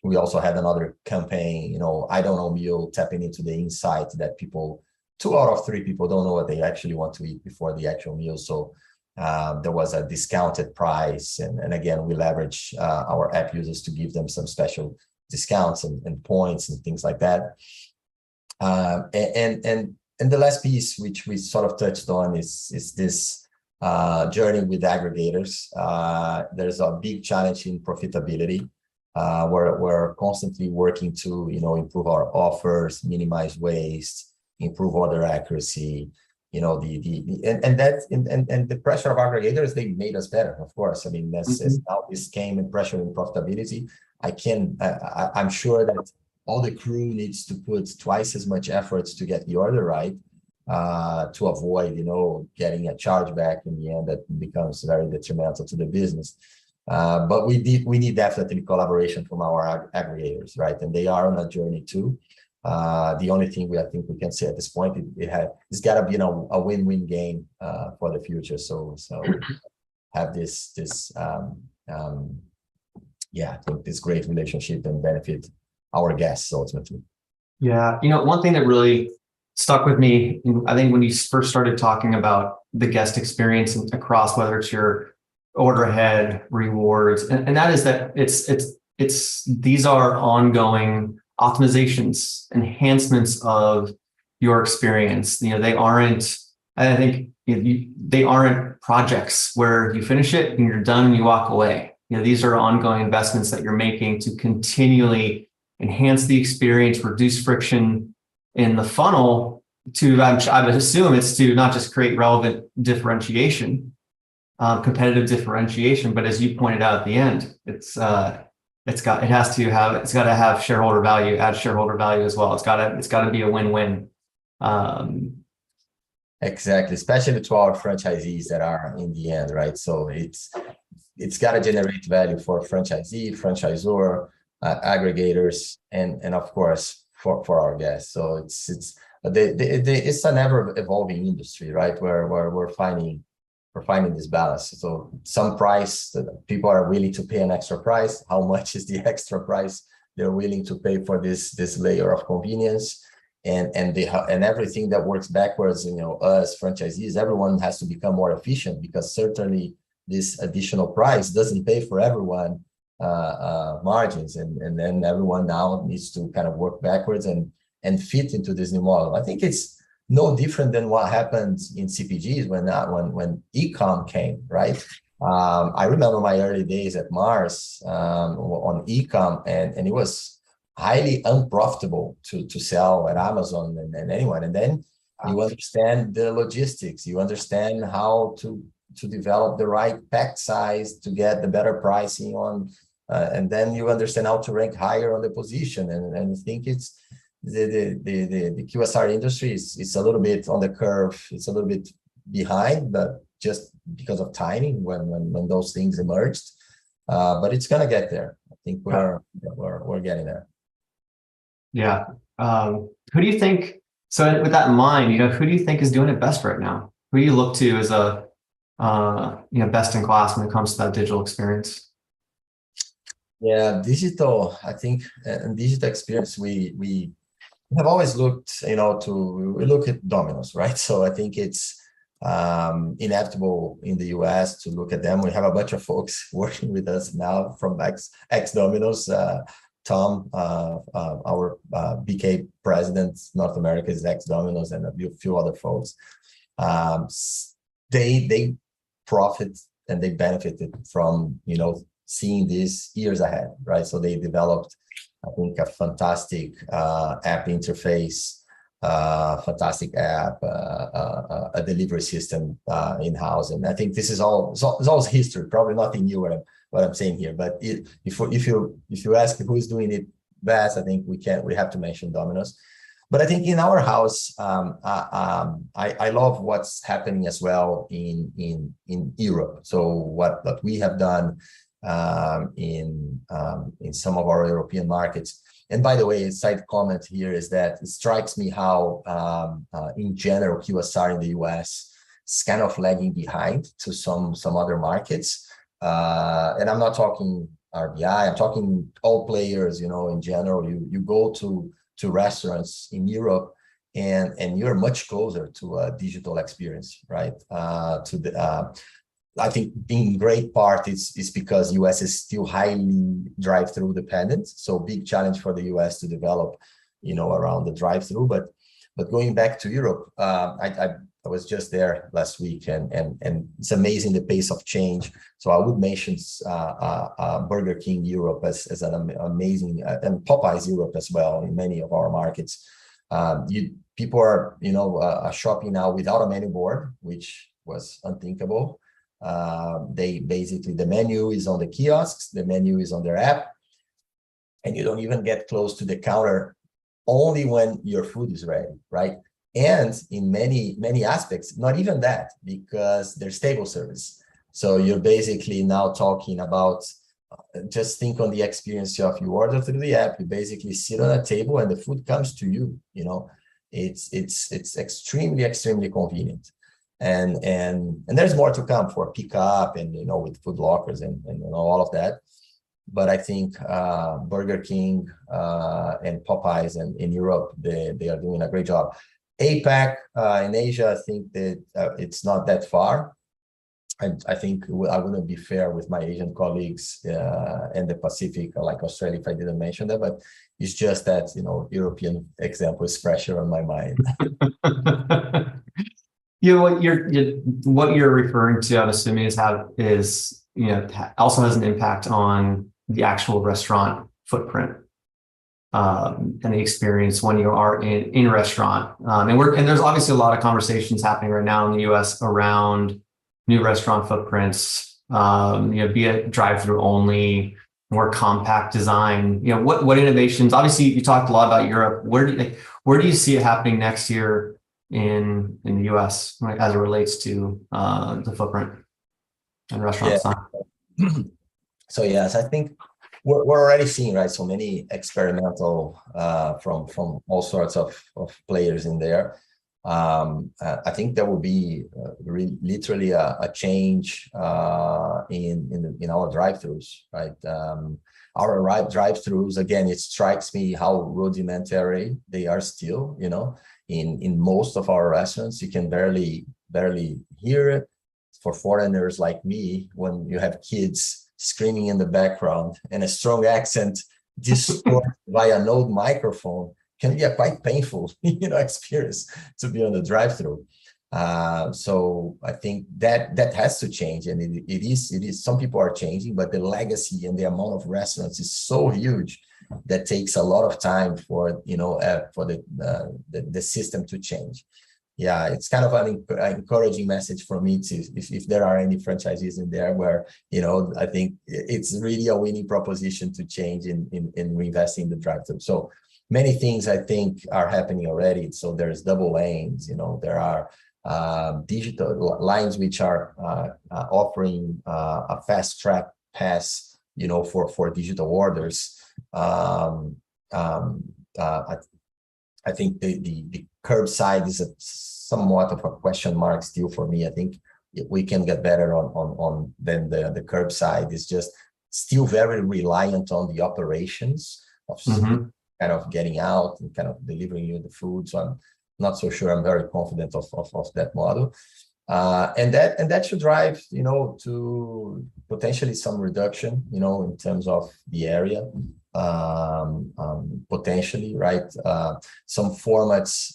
We also had another campaign, I don't know meal, tapping into the insight that 2 out of 3 people don't know what they actually want to eat before the actual meal. So there was a discounted price, and again, we leverage our app users to give them some special discounts and points and things like that. And the last piece, which we sort of touched on, is this journey with aggregators. There's a big challenge in profitability. We're constantly working to improve our offers, minimize waste, improve order accuracy. And the pressure of aggregators, they made us better, of course. I mean, as now this came in pressure and profitability, I'm sure that all the crew needs to put twice as much effort to get the order right, to avoid, getting a chargeback in the end that becomes very detrimental to the business. But we need definitely collaboration from our aggregators, right? And they are on a journey too. The only thing I think we can say at this point, it's got to be a win-win game for the future. So have this I think this great relationship and benefit our guests ultimately. Yeah, one thing that really stuck with me, I think when you first started talking about the guest experience across, whether it's your order ahead, rewards, and that is that it's these are ongoing optimizations, enhancements of your experience. They aren't, I think they aren't projects where you finish it and you're done and you walk away. These are ongoing investments that you're making to continually enhance the experience, reduce friction in the funnel I would assume it's to not just create relevant differentiation, competitive differentiation, but as you pointed out at the end, it's got to have shareholder value, add shareholder value as well. It's got to be a win-win. Exactly, especially to our franchisees that are in the end, right? So it's got to generate value for franchisee, franchisor, aggregators, and of course for our guests. So it's an ever evolving industry, right? Where we're finding this balance. So some price that people are willing to pay an extra price. How much is the extra price they're willing to pay for this layer of convenience? And everything that works backwards, us franchisees, everyone has to become more efficient, because certainly this additional price doesn't pay for everyone margins, and then everyone now needs to kind of work backwards and fit into this new model. I think it's no different than what happened in CPGs when e-com came, right? I remember my early days at Mars on e-com, and it was highly unprofitable to sell at Amazon and anyone. And then you understand the logistics, you understand how to develop the right pack size to get the better pricing on, and then you understand how to rank higher on the position. And I think it's the QSR industry is a little bit on the curve. It's a little bit behind, but just because of timing when those things emerged. But it's gonna get there. I think we're getting there. Yeah. Who do you think? So with that in mind, who do you think is doing it best right now? Who do you look to as a best in class when it comes to that digital experience? Yeah, digital. I think digital experience. We have always looked, we look at Domino's, right? So I think it's inevitable in the US to look at them. We have a bunch of folks working with us now from ex Domino's. Tom, our BK president, North America, is ex Domino's, and a few other folks. They profit and they benefited from seeing this years ahead, right? So they developed, I think, a fantastic app interface, fantastic app, a delivery system in-house. And I think this is all history, probably nothing new what I'm saying here. But if you ask who is doing it best, I think we have to mention Domino's. But I think in our house, I love what's happening as well in Europe. So what we have done in some of our European markets. And by the way, a side comment here is that it strikes me how in general QSR in the US is kind of lagging behind to some other markets. And I'm not talking RBI, I'm talking all players, in general. You go to restaurants in Europe and you're much closer to a digital experience, right? I think in great part it's because US is still highly drive-through dependent. So big challenge for the US to develop, around the drive-through. But going back to Europe, I was just there last week, and it's amazing the pace of change. So I would mention Burger King Europe as an amazing, and Popeyes Europe as well in many of our markets. People are shopping now without a menu board, which was unthinkable. The menu is on the kiosks, the menu is on their app, and you don't even get close to the counter only when your food is ready, right? And in many aspects, not even that, because there's table service. So you're basically now talking about, just think on the experience of you order through the app. You basically sit on a table and the food comes to you. You know, it's extremely convenient, and there's more to come for pickup and, you know, with food lockers and you know, all of that. But I think Burger King and Popeyes and in Europe, they are doing a great job. APAC in Asia, I think that it's not that far. I think I wouldn't be fair with my Asian colleagues in the Pacific, like Australia, if I didn't mention that. But it's just that, you know, European example is fresher on my mind. You know what you're referring to, I'm assuming, is you know, also has an impact on the actual restaurant footprint and the experience when you are in restaurant. And there's obviously a lot of conversations happening right now in the U.S. around new restaurant footprints, you know, be it drive-through only, more compact design. You know, what innovations? Obviously, you talked a lot about Europe. Where do you see it happening next year in the U.S. as it relates to the footprint and restaurant design? So yes, I think we're already seeing, right, so many experimental from all sorts of players in there. I think there will be literally a change in our drive-throughs, right? Our drive-throughs, again, it strikes me how rudimentary they are still. You know, in most of our restaurants, you can barely hear it. For foreigners like me, when you have kids screaming in the background and a strong accent distorted by an old microphone, can be a quite painful, you know, experience to be on the drive-through. So I think that has to change, and it is. Some people are changing, but the legacy and the amount of restaurants is so huge that takes a lot of time for, you know, for the system to change. Yeah, it's kind of an encouraging message for me to, if there are any franchisees in there where, you know, I think it's really a winning proposition to change in reinvesting in the drive-through. So many things I think are happening already. So there's double lanes, you know, there are digital lines which are offering a fast track pass, you know, for digital orders. I think the curbside is somewhat of a question mark still for me. I think we can get better on than the curbside is just still very reliant on the operations of kind of getting out and kind of delivering you the food. So I'm not so sure I'm very confident of that model. And that should drive, you know, to potentially some reduction, you know, in terms of the area, potentially, right? Some formats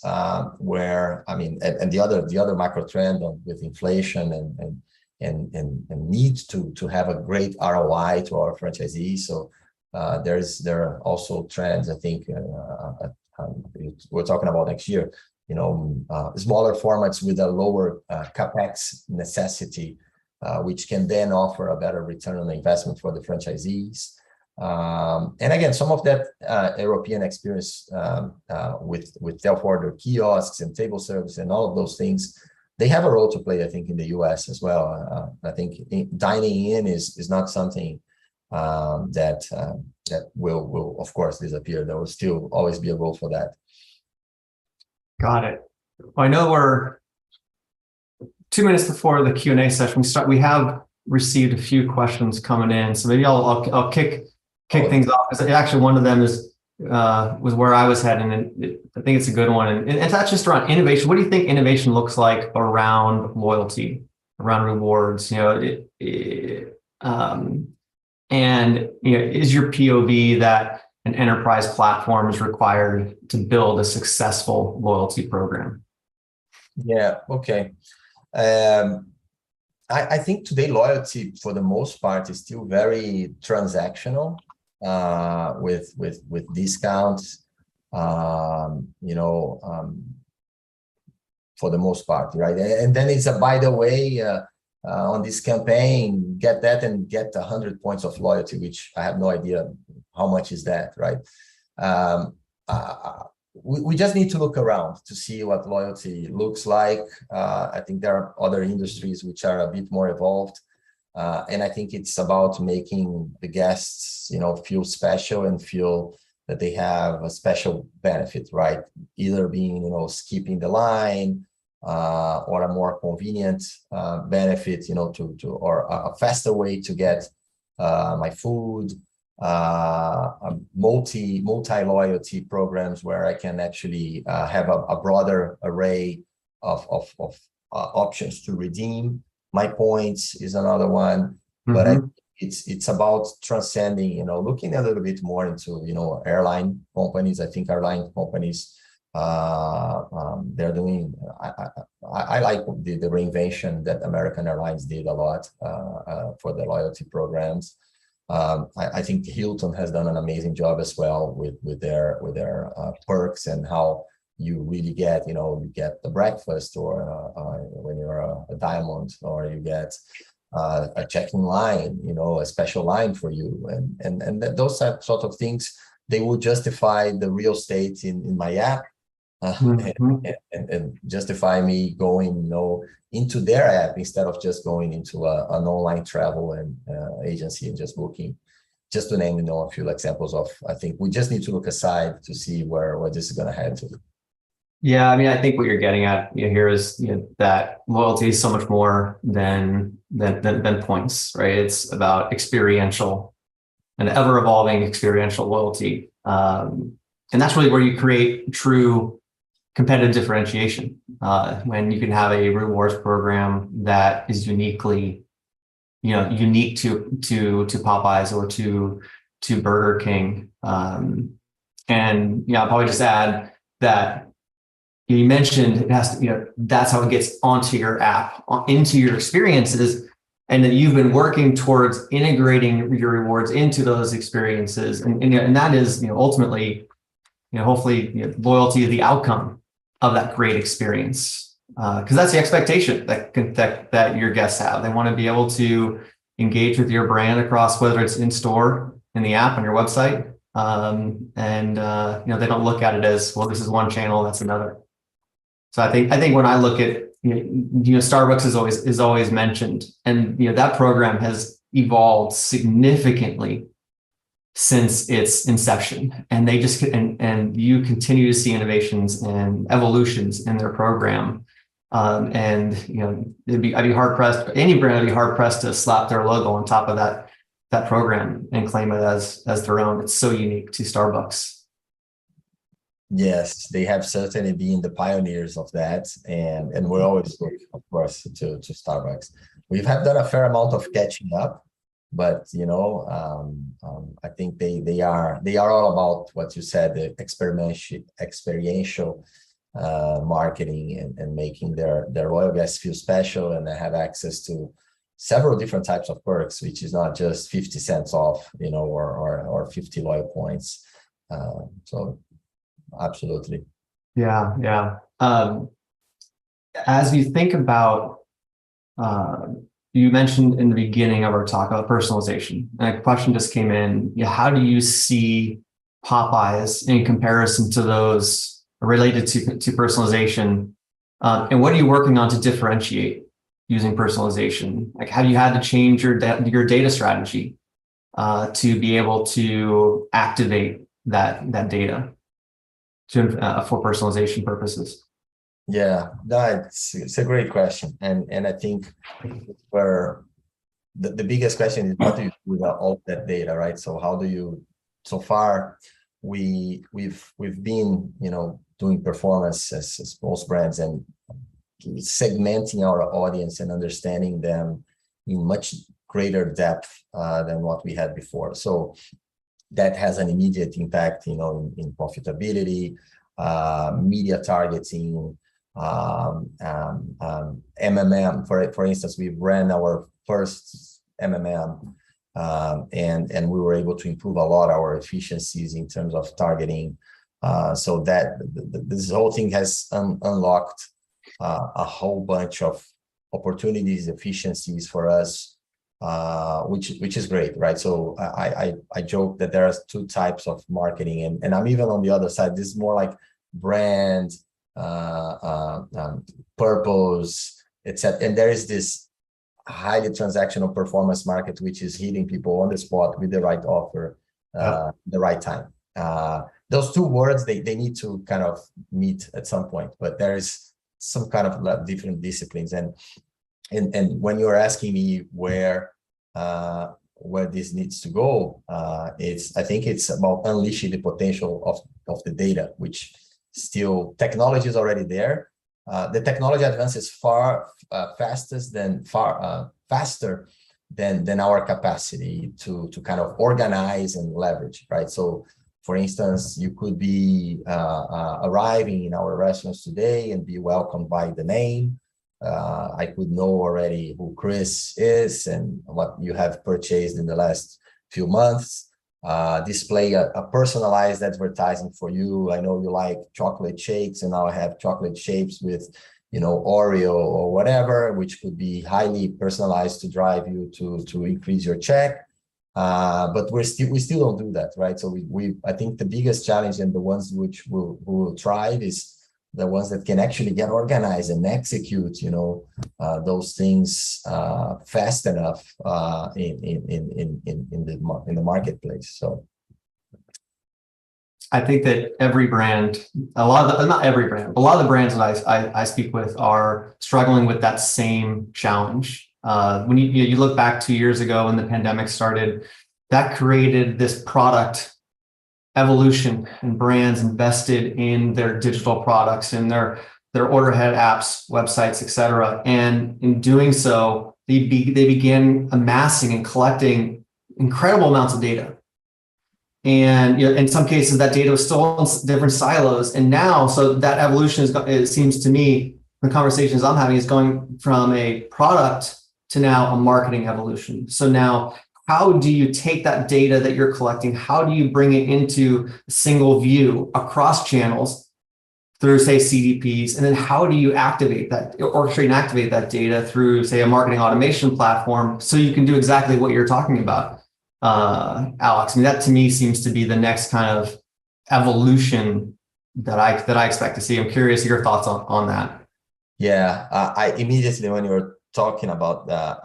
where, I mean, and the other macro trend with inflation and need to have a great ROI to our franchisees. So there are also trends, I think, we're talking about next year, you know, smaller formats with a lower capex necessity, which can then offer a better return on the investment for the franchisees. And again, some of that European experience with self-order kiosks and table service and all of those things, they have a role to play, I think, in the US as well. I think dining in is not something that will of course disappear. There will still always be a role for that. Got it. Well, I know we're 2 minutes before the Q&A session. We have received a few questions coming in, so maybe I'll kick things off, because actually one of them was where I was heading, and I think it's a good one. And that's just around innovation. What do you think innovation looks like around loyalty, around rewards? You know, and you know, is your POV that an enterprise platform is required to build a successful loyalty program? Yeah. Okay. I think today loyalty, for the most part, is still very transactional, with discounts, you know, for the most part, right? And then it's a, by the way, on this campaign, get that and get 100 points of loyalty, which I have no idea how much is that, right? We just need to look around to see what loyalty looks like. I think there are other industries which are a bit more evolved. And I think it's about making the guests, feel special and feel that they have a special benefit, right? Either being, skipping the line, or a more convenient benefit, or a faster way to get my food, multi loyalty programs where I can actually have a broader array of options to redeem my points is another one. But it's about transcending, looking a little bit more into, airline companies. I think airline companies, they're doing, I like the reinvention that American Airlines did a lot for the loyalty programs. I think Hilton has done an amazing job as well with their perks and how you really get, you get the breakfast, or when you're a diamond, or you get a check-in line, a special line for you, and those sort of things, they will justify the real estate in my app, and justify me going, into their app instead of just going into an online travel and agency and just booking. Just to name, a few examples of, I think we just need to look aside to see where this is going to head to. Yeah, I mean, I think what you're getting at here is that loyalty is so much more than points, right? It's about experiential and ever evolving experiential loyalty, and that's really where you create true competitive differentiation. When you can have a rewards program that is unique to Popeyes or to Burger King, and I'll probably just add that. You mentioned it has to, that's how it gets onto your app, into your experiences, and that you've been working towards integrating your rewards into those experiences, and that is, ultimately, hopefully, loyalty is the outcome of that great experience, because that's the expectation that your guests have. They want to be able to engage with your brand across, whether it's in store, in the app, on your website, and they don't look at it as, well, this is one channel, that's another. So I think when I look at, Starbucks is always mentioned, and that program has evolved significantly since its inception, and they just and you continue to see innovations and evolutions in their program, and I'd be hard pressed, any brand would be hard pressed to slap their logo on top of that program and claim it as their own. It's so unique to Starbucks. Yes, they have certainly been the pioneers of that, and we always look, of course, to Starbucks. We have done a fair amount of catching up, but I think they are all about what you said, the experiential marketing and making their loyal guests feel special, and they have access to several different types of perks, which is not just 50 cents off, or 50 loyal points. So. Absolutely. Yeah. As you think about, you mentioned in the beginning of our talk about personalization, and a question just came in. How do you see Popeyes in comparison to those related to personalization? And what are you working on to differentiate using personalization? Like, have you had to change your data strategy to be able to activate that data for personalization purposes? Yeah, it's a great question, and I think where the biggest question is, what do you do with all that data, right? So how do you? So far, we've been doing performance as most brands, and segmenting our audience and understanding them in much greater depth than what we had before. So that has an immediate impact, in profitability, media targeting, MMM. For instance, we ran our first MMM, and we were able to improve a lot our efficiencies in terms of targeting. So that this whole thing has unlocked a whole bunch of opportunities, efficiencies for us. Which is great, right? So I joke that there are two types of marketing, and I'm even on the other side. This is more like brand, purpose, etc. And there is this highly transactional performance market, which is hitting people on the spot with the right offer, the right time. Those two words, they need to kind of meet at some point, but there is some kind of different disciplines. And when you're asking me where this needs to go, I think it's about unleashing the potential of the data, which still technology is already there. The technology advances far faster than our capacity to kind of organize and leverage, right? So, for instance, you could be arriving in our restaurants today and be welcomed by the name. I could know already who Chris is and what you have purchased in the last few months. Display a personalized advertising for you. I know you like chocolate shakes, and now I have chocolate shapes with, Oreo or whatever, which could be highly personalized to drive you to increase your check. But we still don't do that, right? So I think the biggest challenge, and the ones which will thrive, is the ones that can actually get organized and execute, those things fast enough in the marketplace. So I think that every brand, not every brand, but a lot of the brands that I speak with are struggling with that same challenge. When you look back 2 years ago when the pandemic started, that created this product evolution, and brands invested in their digital products and their order ahead apps, websites, etc. And in doing so, they began amassing and collecting incredible amounts of data. And in some cases, that data was still in different silos. And now, so that evolution it seems to me, the conversations I'm having is going from a product to now a marketing evolution. So now, how do you take that data that you're collecting? How do you bring it into a single view across channels through, say, CDPs? And then how do you activate that, orchestrate and activate that data through, say, a marketing automation platform so you can do exactly what you're talking about, Alex? I mean, that to me seems to be the next kind of evolution that I expect to see. I'm curious your thoughts on that. Yeah, I immediately, when you were talking about that,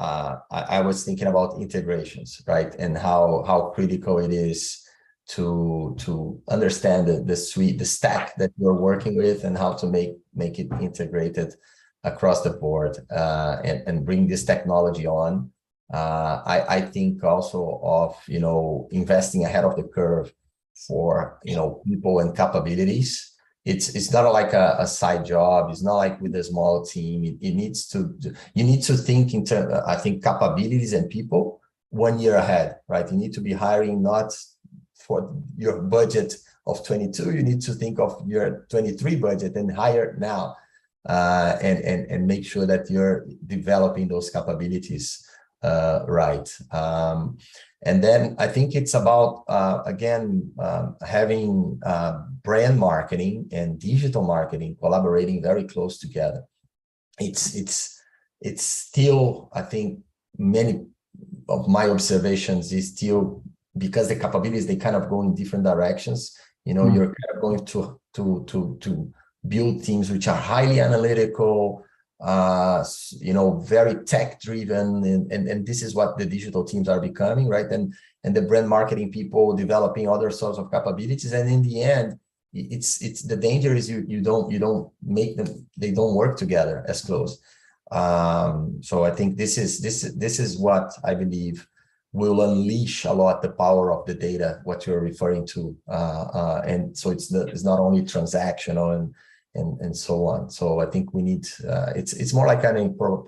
I was thinking about integrations, right? And how critical it is to understand the suite, the stack that you're working with, and how to make it integrated across the board, and bring this technology on. I think also of investing ahead of the curve for people and capabilities. It's not like a side job. It's not like with a small team. You need to think in terms, I think, capabilities and people 1 year ahead, right? You need to be hiring not for your budget of 22. You need to think of your 23 budget and hire now, and make sure that you're developing those capabilities right. And then I think it's about, having brand marketing and digital marketing collaborating very close together. It's still, I think, many of my observations is still, because the capabilities, they kind of go in different directions. You're kind of going to build teams which are highly analytical, very tech driven, and this is what the digital teams are becoming, right? And the brand marketing people developing other sorts of capabilities, and in the end, it's the danger is you don't make them, they don't work together as close. So I think this is what I believe will unleash a lot the power of the data, what you're referring to, and so it's not only transactional and so on. So I think we need, it's more like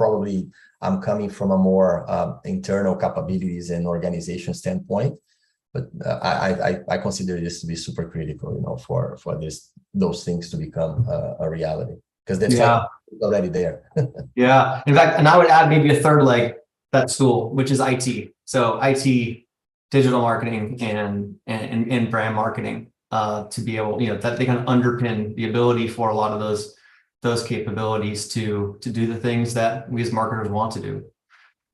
probably I'm coming from a more internal capabilities and organization standpoint, but I consider this to be super critical, for those things to become a reality, because that's already there. Yeah, in fact, and I would add maybe a third leg that stool, which is IT. So IT, digital marketing, and brand marketing. To be able, that they kind of underpin the ability for a lot of those capabilities to do the things that we as marketers want to do.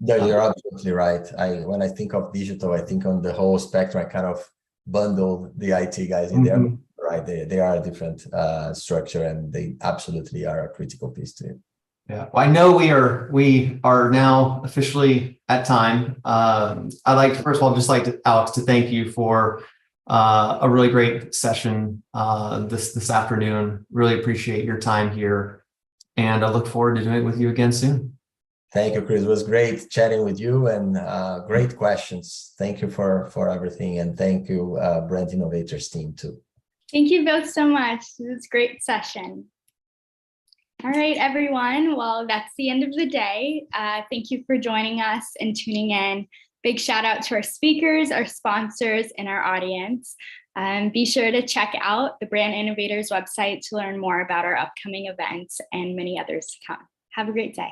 Yeah, you're absolutely right. When I think of digital, I think on the whole spectrum, I kind of bundle the IT guys in there, right? They are a different structure, and they absolutely are a critical piece to it. Yeah, well, I know we are now officially at time. I'd like to, first of all, just like to, Alex, to thank you for a really great session this afternoon. Really appreciate your time here, and I look forward to doing it with you again soon. Thank you, Chris. It was great chatting with you, and great questions. Thank you for everything, and thank you, Brand Innovators team too. Thank you both so much. This was a great session. All right, everyone. Well, that's the end of the day. Thank you for joining us and tuning in. Big shout out to our speakers, our sponsors, and our audience. Be sure to check out the Brand Innovators website to learn more about our upcoming events and many others to come. Have a great day.